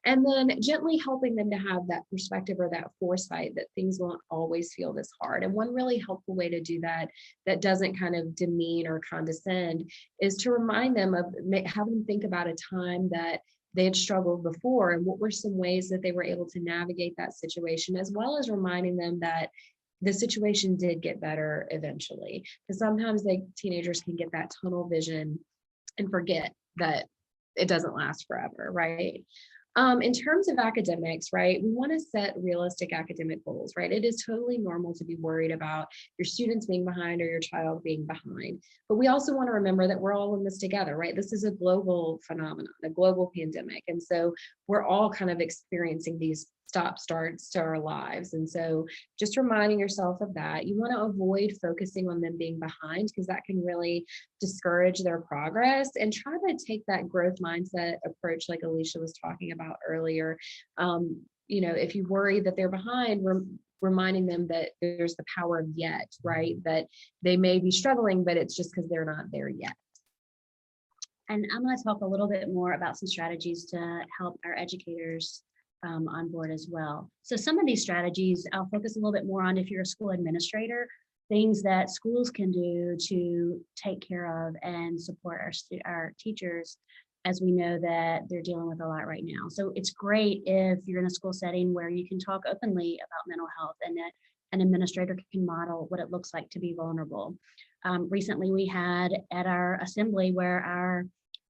[SPEAKER 6] And then gently helping them to have that perspective or that foresight that things won't always feel this hard. And one really helpful way to do that, that doesn't kind of demean or condescend, is to remind them of, have them think about a time that they had struggled before and what were some ways that they were able to navigate that situation, as well as reminding them that the situation did get better eventually. Because sometimes teenagers can get that tunnel vision and forget that it doesn't last forever, right? In terms of academics, right, we want to set realistic academic goals, right? It is totally normal to be worried about your students being behind or your child being behind. But we also want to remember that we're all in this together, right? This is a global phenomenon, a global pandemic. And so we're all kind of experiencing these stop starts to our lives. And so just reminding yourself of that. You want to avoid focusing on them being behind, because that can really discourage their progress, and try to take that growth mindset approach like Alicia was talking about earlier. If you worry that they're behind, reminding them that there's the power of yet, right? That they may be struggling, but it's just because they're not there yet.
[SPEAKER 7] And I'm going to talk a little bit more about some strategies to help our educators on board as well. So some of these strategies I'll focus a little bit more on if you're a school administrator, things that schools can do to take care of and support our teachers, as we know that they're dealing with a lot right now. So it's great if you're in a school setting where you can talk openly about mental health, and that an administrator can model what it looks like to be vulnerable. Recently, we had at our assembly where our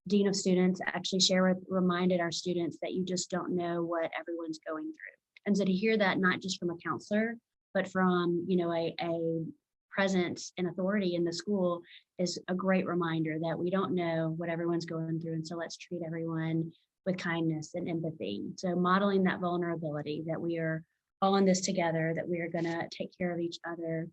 [SPEAKER 7] Dean of Students actually reminded our students that you just don't know what everyone's going through. And so to hear that, not just from a counselor, but from, a presence and authority in the school, is a great reminder that we don't know what everyone's going through. And so let's treat everyone with kindness and empathy. So modeling that vulnerability, that we are all in this together, that we are going to take care of each other.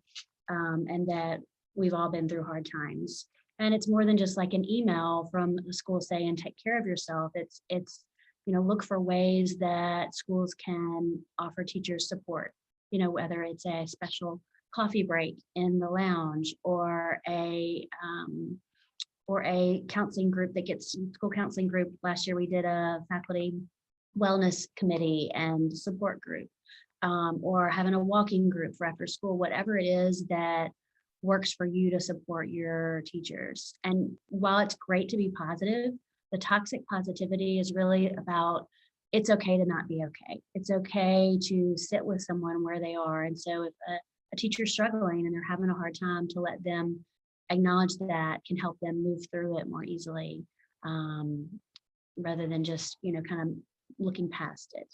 [SPEAKER 7] and that we've all been through hard times. And it's more than just like an email from the school saying, take care of yourself. It's look for ways that schools can offer teachers support, whether it's a special coffee break in the lounge or a counseling group that gets school counseling group. Last year we did a faculty wellness committee and support group, or having a walking group for after school, whatever it is that works for you to support your teachers. And while it's great to be positive, the toxic positivity is really about, it's okay to not be okay. It's okay to sit with someone where they are. And so if a teacher's struggling and they're having a hard time, to let them acknowledge that can help them move through it more easily, rather than just, kind of looking past it.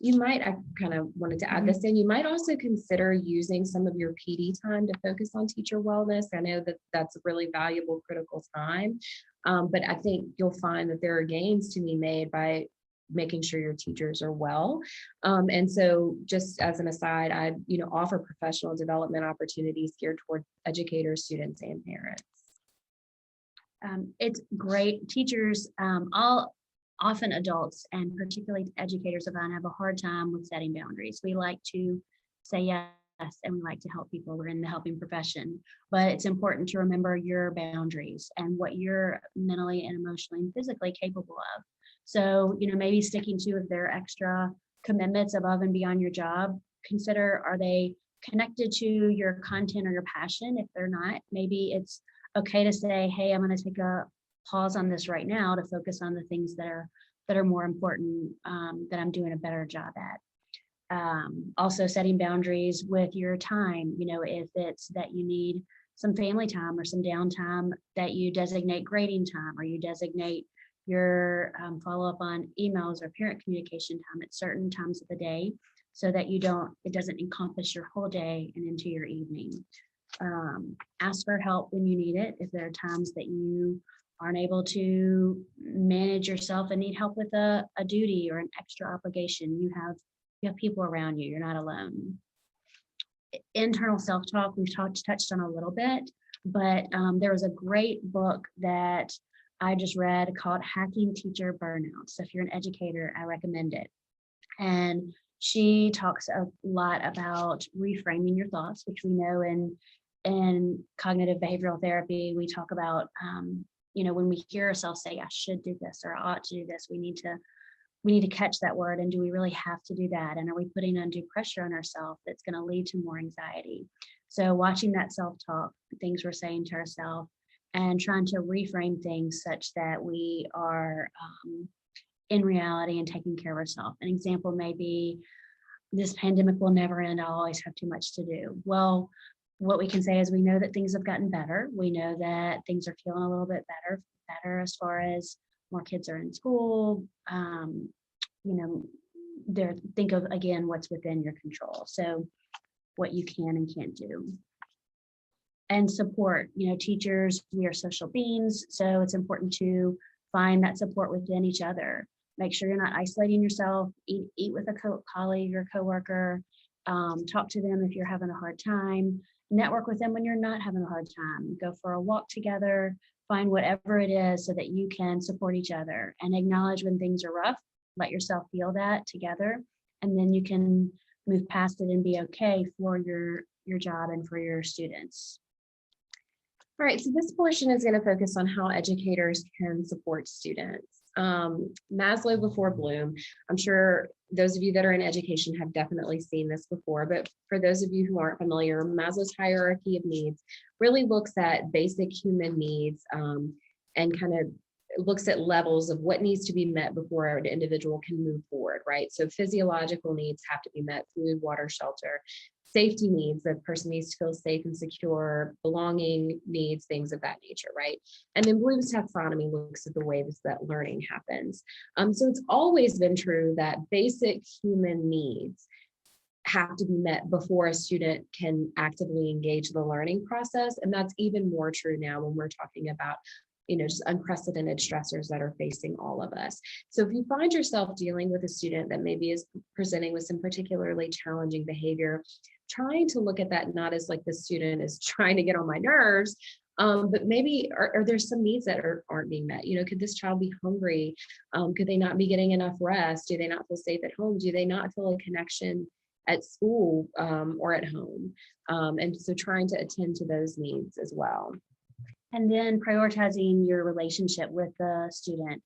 [SPEAKER 6] You might, I kind of wanted to add this in, you might also consider using some of your PD time to focus on teacher wellness. I know that that's a really valuable, critical time, but I think you'll find that there are gains to be made by making sure your teachers are well. And so just as an aside, I offer professional development opportunities geared toward educators, students, and parents.
[SPEAKER 7] It's great. Teachers, often adults and particularly educators of mine have a hard time with setting boundaries. We like to say yes and we like to help people. We're in the helping profession, but it's important to remember your boundaries and what you're mentally and emotionally and physically capable of. So, maybe sticking to, if there are extra commitments above and beyond your job, consider, are they connected to your content or your passion? If they're not, maybe it's okay to say, hey, I'm going to take a pause on this right now to focus on the things that are more important, that I'm doing a better job at. Also setting boundaries with your time, if it's that you need some family time or some downtime, that you designate grading time, or you designate your follow-up on emails or parent communication time at certain times of the day, so that it doesn't encompass your whole day and into your evening. Ask for help when you need it. If there are times that you aren't able to manage yourself and need help with a duty or an extra obligation, you have people around you. You're not alone. Internal self-talk, we've touched on a little bit, but there was a great book that I just read called Hacking Teacher Burnout. So if you're an educator, I recommend it. And she talks a lot about reframing your thoughts, which we know in cognitive behavioral therapy, we talk about, when we hear ourselves say, I should do this or I ought to do this, we need to catch that word. And do we really have to do that? And are we putting undue pressure on ourselves that's going to lead to more anxiety? So watching that self-talk, things we're saying to ourselves, and trying to reframe things such that we are in reality and taking care of ourselves. An example may be, this pandemic will never end. I'll always have too much to do. Well, what we can say is, we know that things have gotten better. We know that things are feeling a little bit better as far as more kids are in school. Think of, again, what's within your control. So what you can and can't do. And support, teachers, we are social beings. So it's important to find that support within each other. Make sure you're not isolating yourself. Eat with a colleague or coworker. Talk to them if you're having a hard time. Network with them when you're not having a hard time. Go for a walk together. Find whatever it is so that you can support each other, and acknowledge when things are rough. Let yourself feel that together, and then you can move past it and be okay for your job and for your students.
[SPEAKER 6] All right, so this portion is going to focus on how educators can support students. Maslow before Bloom. I'm sure those of you that are in education have definitely seen this before, but for those of you who aren't familiar, Maslow's hierarchy of needs really looks at basic human needs, and kind of looks at levels of what needs to be met before an individual can move forward, right? So physiological needs have to be met: food, water, shelter. Safety needs, the person needs to feel safe and secure. Belonging needs, things of that nature, right? And then Bloom's taxonomy looks at the ways that learning happens. So it's always been true that basic human needs have to be met before a student can actively engage the learning process. And that's even more true now when we're talking about just unprecedented stressors that are facing all of us. So if you find yourself dealing with a student that maybe is presenting with some particularly challenging behavior, trying to look at that not as like the student is trying to get on my nerves, but maybe are there some needs that aren't being met? You know, could this child be hungry? Could they not be getting enough rest? Do they not feel safe at home? Do they not feel a connection at school or at home? And so trying to attend to those needs as well.
[SPEAKER 7] And then prioritizing your relationship with the student.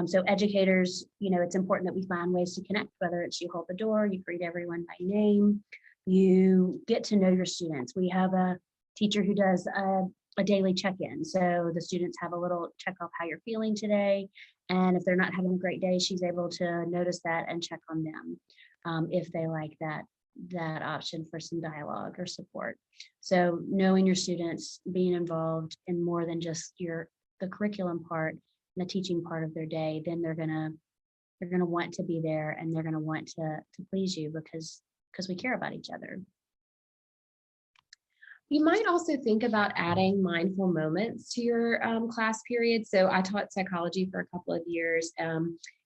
[SPEAKER 7] So educators, you know, it's important that we find ways to connect, whether it's you hold the door, you greet everyone by name, you get to know your students. We have a teacher who does a daily check-in. So the students have a little check off how you're feeling today. And if they're not having a great day, she's able to notice that and check on them if they like that option for some dialogue or support. So knowing your students, being involved in more than just the curriculum part and the teaching part of their day, then they're gonna want to be there, and they're gonna want to please you because we care about each other.
[SPEAKER 6] You might also think about adding mindful moments to your class period. So I taught psychology for a couple of years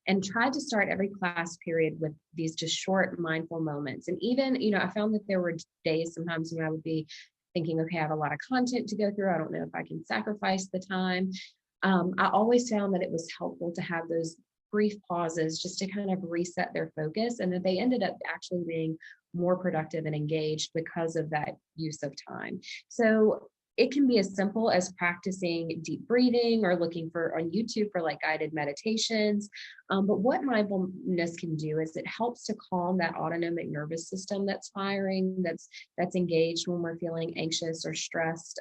[SPEAKER 6] and tried to start every class period with these just short mindful moments. And even, you know, I found that there were days sometimes when I would be thinking, okay, I have a lot of content to go through. I don't know if I can sacrifice the time. I always found that it was helpful to have those brief pauses just to kind of reset their focus, and that they ended up actually being more productive and engaged because of that use of time. So it can be as simple as practicing deep breathing or looking on YouTube for like guided meditations. But what mindfulness can do is it helps to calm that autonomic nervous system that's firing, that's engaged when we're feeling anxious or stressed.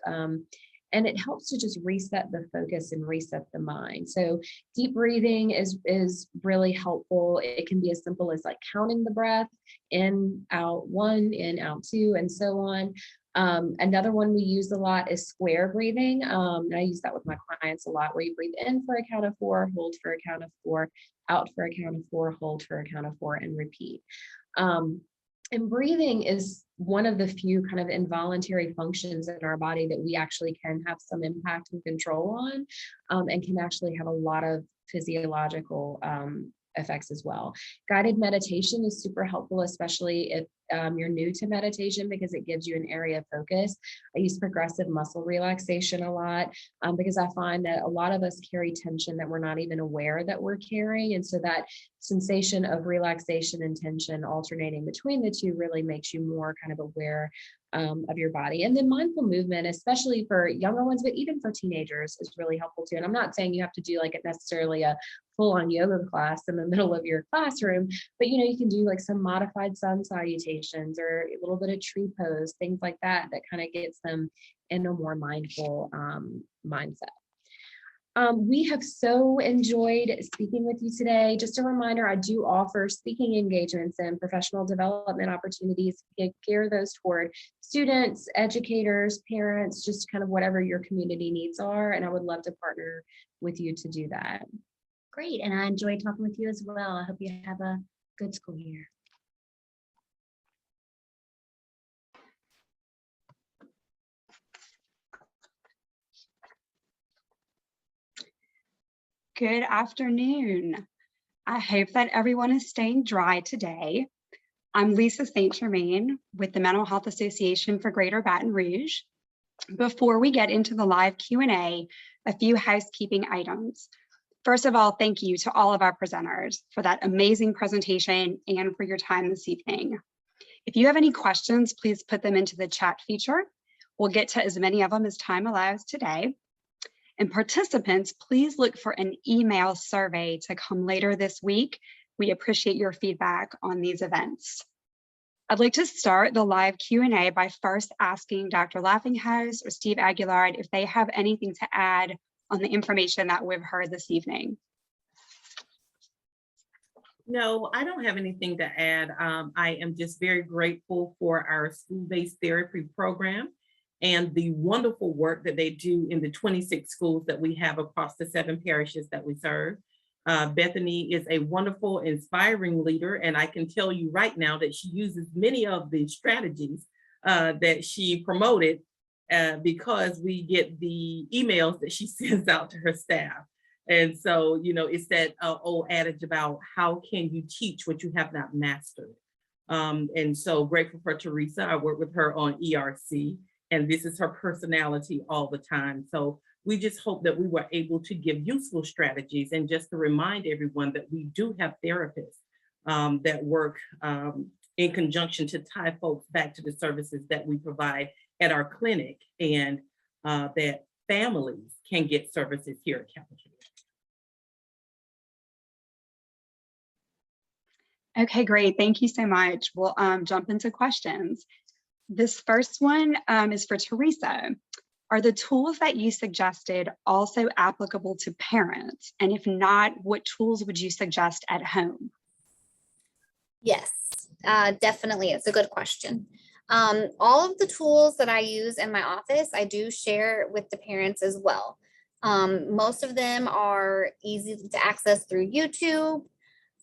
[SPEAKER 6] And it helps to just reset the focus and reset the mind. So deep breathing is really helpful. It can be as simple as like counting the breath, in, out 1, in, out 2, and so on. Another one we use a lot is square breathing. And I use that with my clients a lot, where you breathe in for a count of 4, hold for a count of 4, out for a count of 4, hold for a count of 4, and repeat. And breathing is one of the few kind of involuntary functions in our body that we actually can have some impact and control on, and can actually have a lot of physiological effects as well. Guided meditation is super helpful, especially if you're new to meditation, because it gives you an area of focus. I use progressive muscle relaxation a lot because I find that a lot of us carry tension that we're not even aware that we're carrying. And so that sensation of relaxation and tension alternating between the two really makes you more kind of aware of your body. And then mindful movement, especially for younger ones, but even for teenagers, is really helpful too. And I'm not saying you have to do like necessarily a full-on yoga class in the middle of your classroom, but you know, you can do like some modified sun salutations or a little bit of tree pose, things like that kind of gets them in a more mindful mindset. We have so enjoyed speaking with you today. Just a reminder, I do offer speaking engagements and professional development opportunities. Gear those toward students, educators, parents, just kind of whatever your community needs are. And I would love to partner with you to do that.
[SPEAKER 7] Great, and I enjoyed talking with you as well. I hope you have a good school year.
[SPEAKER 8] Good afternoon. I hope that everyone is staying dry today. I'm Lisa St. Germain with the Mental Health Association for Greater Baton Rouge. Before we get into the live Q&A, a few housekeeping items. First of all, thank you to all of our presenters for that amazing presentation and for your time this evening. If you have any questions, please put them into the chat feature. We'll get to as many of them as time allows today. And participants, please look for an email survey to come later this week. We appreciate your feedback on these events. I'd like to start the live Q&A by first asking Dr. Laughinghouse or Steve Aguillard if they have anything to add on the information that we've heard this evening.
[SPEAKER 3] No, I don't have anything to add. I am just very grateful for our school-based therapy program and the wonderful work that they do in the 26 schools that we have across the 7 parishes that we serve. Bethany is a wonderful, inspiring leader, and I can tell you right now that she uses many of the strategies that she promoted because we get the emails that she sends out to her staff. And so, you know, it's that old adage about how can you teach what you have not mastered? And so grateful for Teresa. I work with her on ERC, and this is her personality all the time. So we just hope that we were able to give useful strategies, and just to remind everyone that we do have therapists that work in conjunction to tie folks back to the services that we provide at our clinic, and that families can get services here at Capital.
[SPEAKER 8] Okay, great. Thank you so much. We'll jump into questions. This first one is for Teresa. Are the tools that you suggested also applicable to parents? And if not, what tools would you suggest at home?
[SPEAKER 4] Yes, definitely. It's a good question. All of the tools that I use in my office, I do share with the parents as well. Most of them are easy to access through YouTube.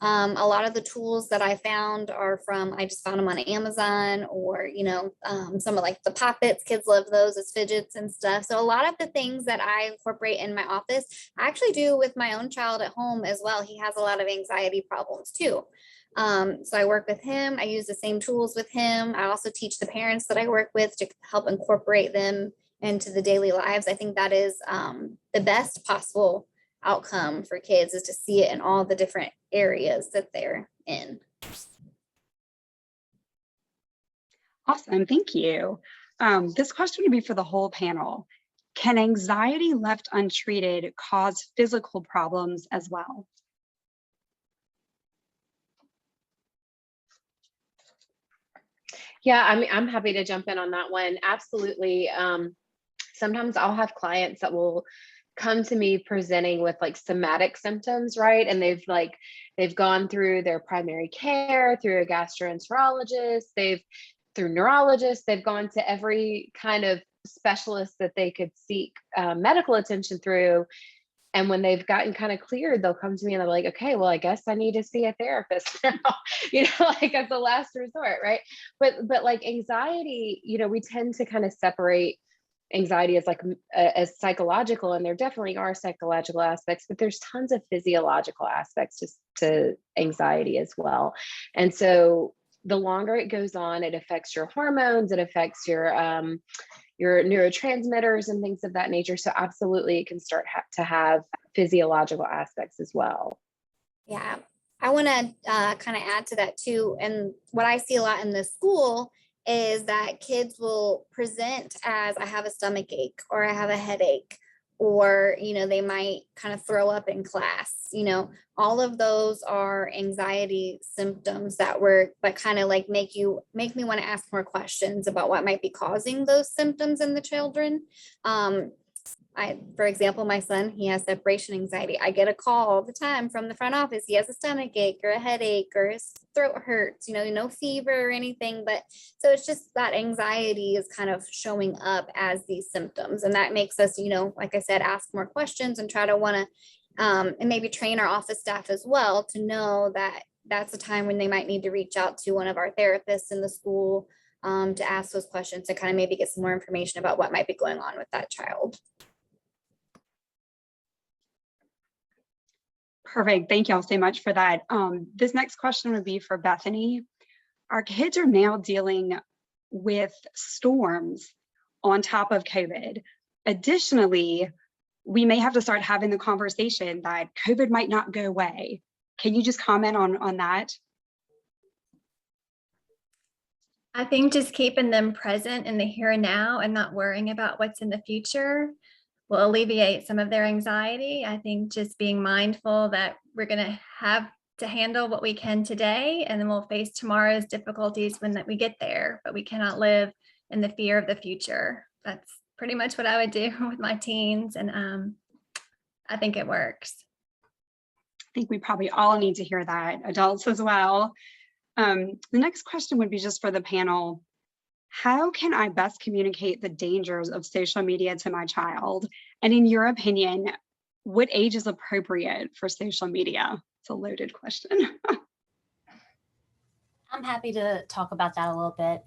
[SPEAKER 4] A lot of the tools that I found are I just found them on Amazon, or, some of like the Pop-Its, kids love those as fidgets and stuff. So a lot of the things that I incorporate in my office, I actually do with my own child at home as well. He has a lot of anxiety problems too. So I work with him. I use the same tools with him. I also teach the parents that I work with to help incorporate them into the daily lives. I think that is the best possible outcome for kids, is to see it in all the different areas that they're in.
[SPEAKER 8] Awesome, thank you. This question would be for the whole panel. Can anxiety left untreated cause physical problems as well?
[SPEAKER 6] Yeah, I mean, I'm happy to jump in on that one. Absolutely. Sometimes I'll have clients that will come to me presenting with like somatic symptoms, right? And they've gone through their primary care, through a gastroenterologist, through neurologists, they've gone to every kind of specialist that they could seek medical attention through. And when they've gotten kind of cleared, they'll come to me and they're like, okay, well, I guess I need to see a therapist now, like as a last resort, right? But like anxiety, we tend to kind of separate anxiety as as psychological, and there definitely are psychological aspects, but there's tons of physiological aspects to anxiety as well. And so the longer it goes on, it affects your hormones, it affects your neurotransmitters and things of that nature. So absolutely, it can start to have physiological aspects as well.
[SPEAKER 4] Yeah, I want to kind of add to that too. And what I see a lot in the school is that kids will present as, I have a stomach ache, or I have a headache, or, they might kind of throw up in class. All of those are anxiety symptoms that kind of like make me want to ask more questions about what might be causing those symptoms in the children. For example, my son, he has separation anxiety. I get a call all the time from the front office. He has a stomach ache or a headache, or his throat hurts, no fever or anything. But so it's just that anxiety is kind of showing up as these symptoms. And that makes us, like I said, ask more questions and try to want to, and maybe train our office staff as well to know that that's a time when they might need to reach out to one of our therapists in the school to ask those questions, to kind of maybe get some more information about what might be going on with that child.
[SPEAKER 8] Perfect. Thank y'all so much for that. This next question would be for Bethany. Our kids are now dealing with storms on top of COVID. Additionally, we may have to start having the conversation that COVID might not go away. Can you just comment on that?
[SPEAKER 5] I think just keeping them present in the here and now and not worrying about what's in the future will alleviate some of their anxiety. I think just being mindful that we're going to have to handle what we can today, and then we'll face tomorrow's difficulties when we get there, but we cannot live in the fear of the future. That's pretty much what I would do with my teens, and I think it works.
[SPEAKER 8] I think we probably all need to hear that, adults as well. The next question would be just for the panel. How can I best communicate the dangers of social media to my child? And in your opinion, what age is appropriate for social media? It's a loaded question.
[SPEAKER 7] I'm happy to talk about that a little bit.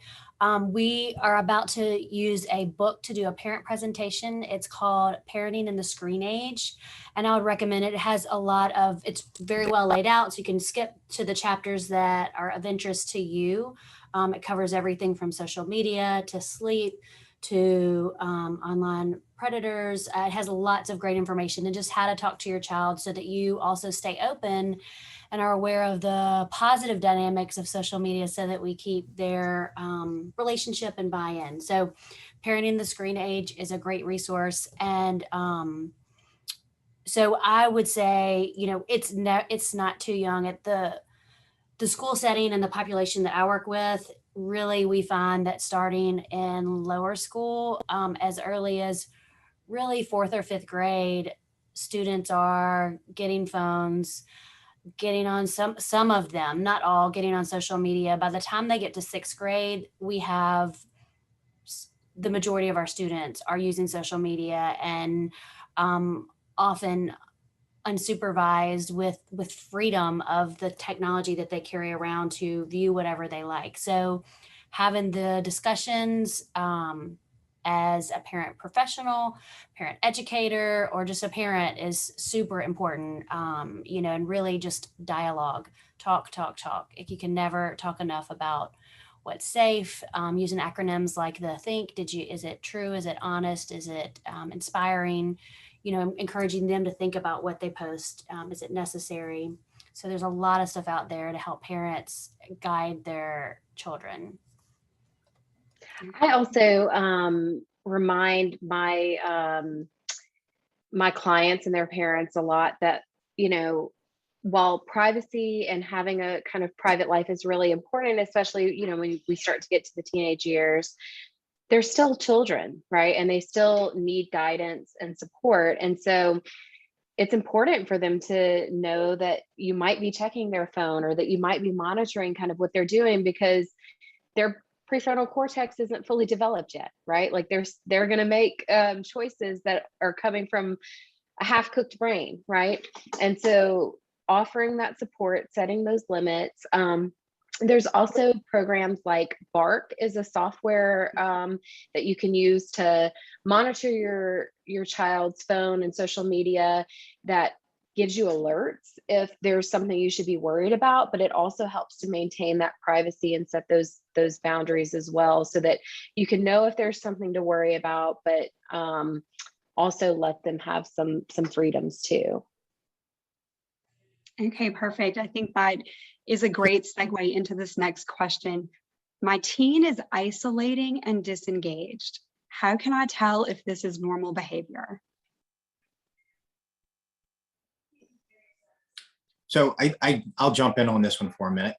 [SPEAKER 7] We are about to use a book to do a parent presentation. It's called Parenting in the Screen Age. And I would recommend it. It has a lot of, it's very well laid out. So you can skip to the chapters that are of interest to you. It covers everything from social media to sleep to online predators. It has lots of great information and just how to talk to your child so that you also stay open and are aware of the positive dynamics of social media so that we keep their relationship and buy-in. So Parenting the Screen Age is a great resource. And so I would say, it's not too young. At the school setting and the population that I work with, really we find that starting in lower school, as early as really 4th or 5th grade, students are getting phones, getting on some of them, not all, getting on social media. By the time they get to 6th grade, we have the majority of our students are using social media, and often unsupervised with freedom of the technology that they carry around to view whatever they like. So having the discussions as a parent professional, parent educator, or just a parent is super important, and really just dialogue, talk. If you can never talk enough about what's safe, using acronyms like the think, is it true? Is it honest? Is it inspiring? Encouraging them to think about what they post. Is it necessary? So there's a lot of stuff out there to help parents guide their children.
[SPEAKER 6] I also remind my my clients and their parents a lot that, while privacy and having a kind of private life is really important, especially, when we start to get to the teenage years, they're still children, right? And they still need guidance and support. And so it's important for them to know that you might be checking their phone or that you might be monitoring kind of what they're doing, because their prefrontal cortex isn't fully developed yet, right? Like they're going to make choices that are coming from a half-cooked brain, right? And so offering that support, setting those limits. There's also programs like Bark is a software that you can use to monitor your child's phone and social media that gives you alerts if there's something you should be worried about, but it also helps to maintain that privacy and set those boundaries as well, so that you can know if there's something to worry about, but also let them have some freedoms too.
[SPEAKER 8] Okay, perfect. I think that is a great segue into this next question. My teen is isolating and disengaged. How can I tell if this is normal behavior?
[SPEAKER 9] So I'll jump in on this one for a minute.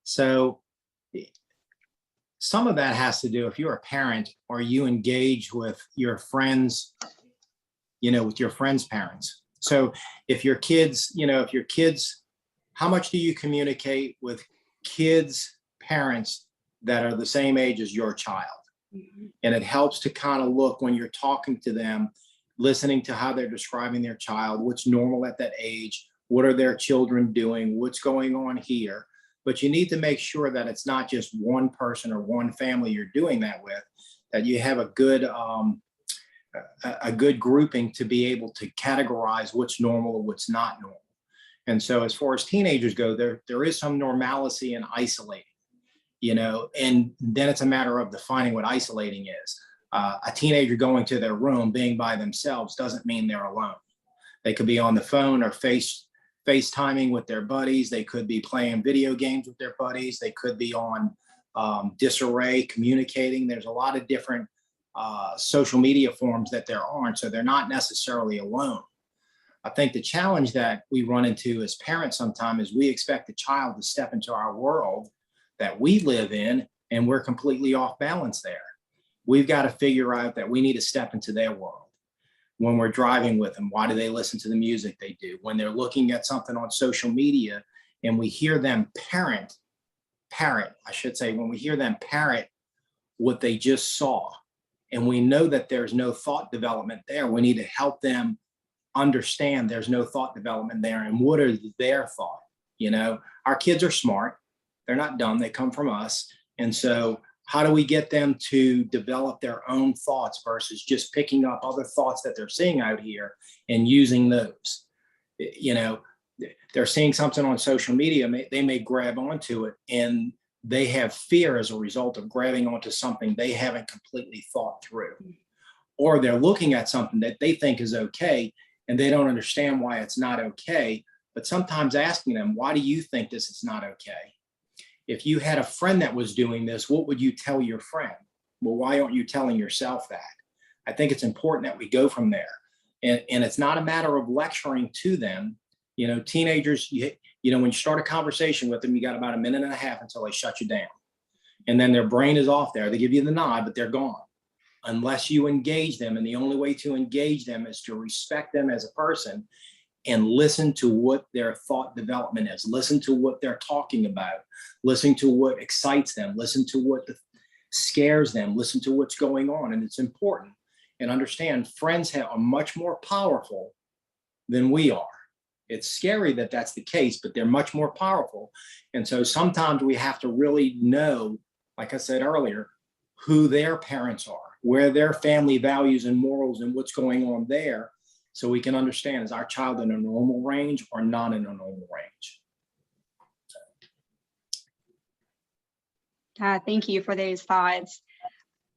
[SPEAKER 9] So some of that has to do, if you're a parent or you engage with your friends, with your friends' parents. So if your kids, how much do you communicate with kids' parents that are the same age as your child? Mm-hmm. And it helps to kind of look when you're talking to them, listening to how they're describing their child, what's normal at that age, what are their children doing, what's going on here. But you need to make sure that it's not just one person or one family you're doing that with, that you have a good grouping to be able to categorize what's normal and what's not normal. And so as far as teenagers go, there is some normalcy in isolating, and then it's a matter of defining what isolating is. A teenager going to their room, being by themselves, doesn't mean they're alone. They could be on the phone or FaceTiming with their buddies. They could be playing video games with their buddies. They could be on disarray, communicating. There's a lot of different social media forms that there aren't, so they're not necessarily alone. I think the challenge that we run into as parents sometimes is we expect the child to step into our world that we live in, and we're completely off balance there. We've got to figure out that we need to step into their world. When we're driving with them, why do they listen to the music they do? When they're looking at something on social media and we hear them parrot, when we hear them parrot what they just saw, and we know that there's no thought development there, we need to help them understand there's no thought development there and what are their thoughts. Our kids are smart. They're not dumb. They come from us. And so how do we get them to develop their own thoughts versus just picking up other thoughts that they're seeing out here and using those? You know, they're seeing something on social media, they may grab onto it, and they have fear as a result of grabbing onto something they haven't completely thought through. Or they're looking at something that they think is okay, and they don't understand why it's not okay. But sometimes asking them, why do you think this is not okay? If you had a friend that was doing this, what would you tell your friend? Well, why aren't you telling yourself that? I think it's important that we go from there. And it's not a matter of lecturing to them. You know, teenagers, you know, when you start a conversation with them, you got about a minute and a half until they shut you down. And then their brain is off there. They give you the nod, but they're gone. Unless you engage them. And the only way to engage them is to respect them as a person and listen to what their thought development is. Listen to what they're talking about. Listen to what excites them. Listen to what scares them. Listen to what's going on. And it's important. And understand, friends are much more powerful than we are. It's scary that that's the case, but they're much more powerful. And so sometimes we have to really know, like I said earlier, who their parents are, where their family values and morals and what's going on there, so we can understand, is our child in a normal range or not in a normal range?
[SPEAKER 8] Thank you for those thoughts.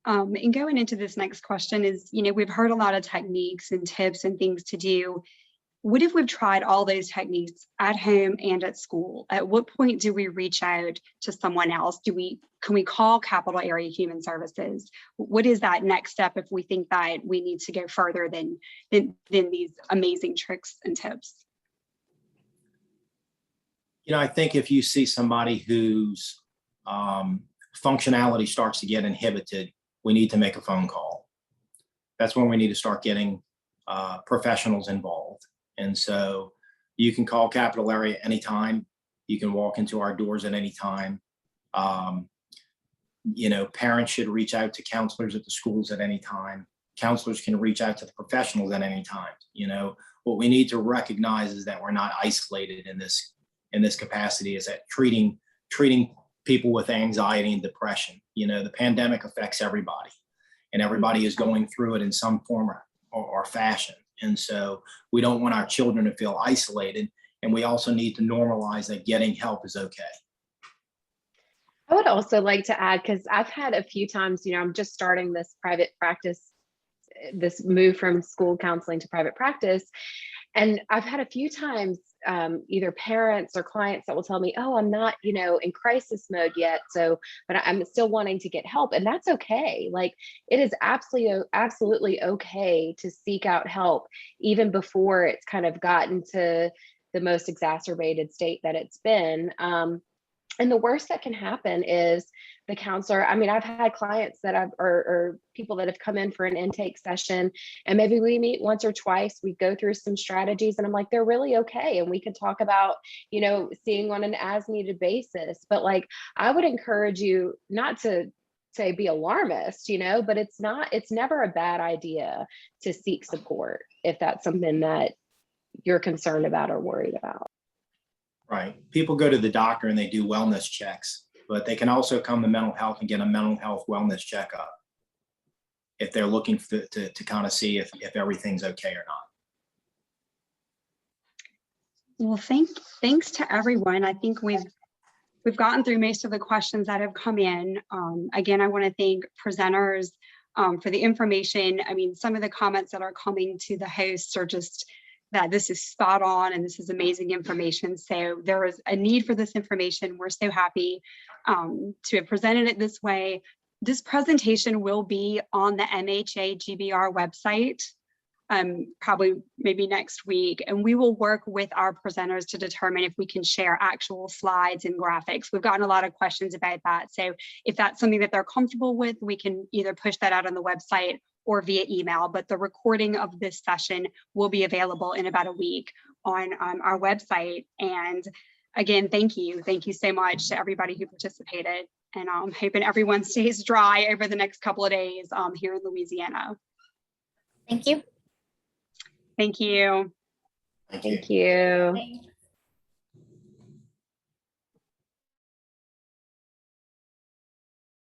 [SPEAKER 8] And going into this next question is, you know, we've heard a lot of techniques and tips and things to do. What if we've tried all those techniques at home and at school? At what point do we reach out to someone else? Can we call Capital Area Human Services? What is that next step if we think that we need to go further than these amazing tricks and tips?
[SPEAKER 9] You know, I think if you see somebody whose functionality starts to get inhibited, we need to make a phone call. That's when we need to start getting professionals involved. And so you can call Capital Area anytime. You can walk into our doors at any time. You know, parents should reach out to counselors at the schools at any time. Counselors can reach out to the professionals at any time. You know, what we need to recognize is that we're not isolated in this capacity, is that treating people with anxiety and depression. You know, the pandemic affects everybody, and everybody is going through it in some form or fashion. And so we don't want our children to feel isolated. And we also need to normalize that getting help is okay.
[SPEAKER 6] I would also like to add, because I've had a few times, you know, I'm just starting this private practice, this move from school counseling to private practice. And I've had a few times either parents or clients that will tell me, oh, I'm not, you know, in crisis mode yet. So, but I'm still wanting to get help. And that's okay. Like, it is absolutely okay to seek out help even before it's kind of gotten to the most exacerbated state that it's been. And the worst that can happen is the counselor. I mean, I've had clients that or people that have come in for an intake session, and maybe we meet once or twice, we go through some strategies, and I'm like, they're really okay. And we could talk about, you know, seeing on an as needed basis. But like, I would encourage you not to say be alarmist, you know, but it's never a bad idea to seek support if that's something that you're concerned about or worried about.
[SPEAKER 9] Right. People go to the doctor and they do wellness checks, but they can also come to mental health and get a mental health wellness checkup if they're looking to kind of see if everything's okay or not.
[SPEAKER 8] Well, thanks to everyone. I think we've gotten through most of the questions that have come in. Again, I want to thank presenters for the information. I mean, some of the comments that are coming to the hosts are just that this is spot on and this is amazing information. So there is a need for this information. We're so happy to have presented it this way. This presentation will be on the MHA GBR website, probably maybe next week. And we will work with our presenters to determine if we can share actual slides and graphics. We've gotten a lot of questions about that. So if that's something that they're comfortable with, we can either push that out on the website or via email, but the recording of this session will be available in about a week on our website. And again, thank you so much to everybody who participated. And I'm hoping everyone stays dry over the next couple of days here in Louisiana.
[SPEAKER 4] Thank you.
[SPEAKER 8] Thank you.
[SPEAKER 9] Thank you.
[SPEAKER 6] Thank you.
[SPEAKER 4] Thank you.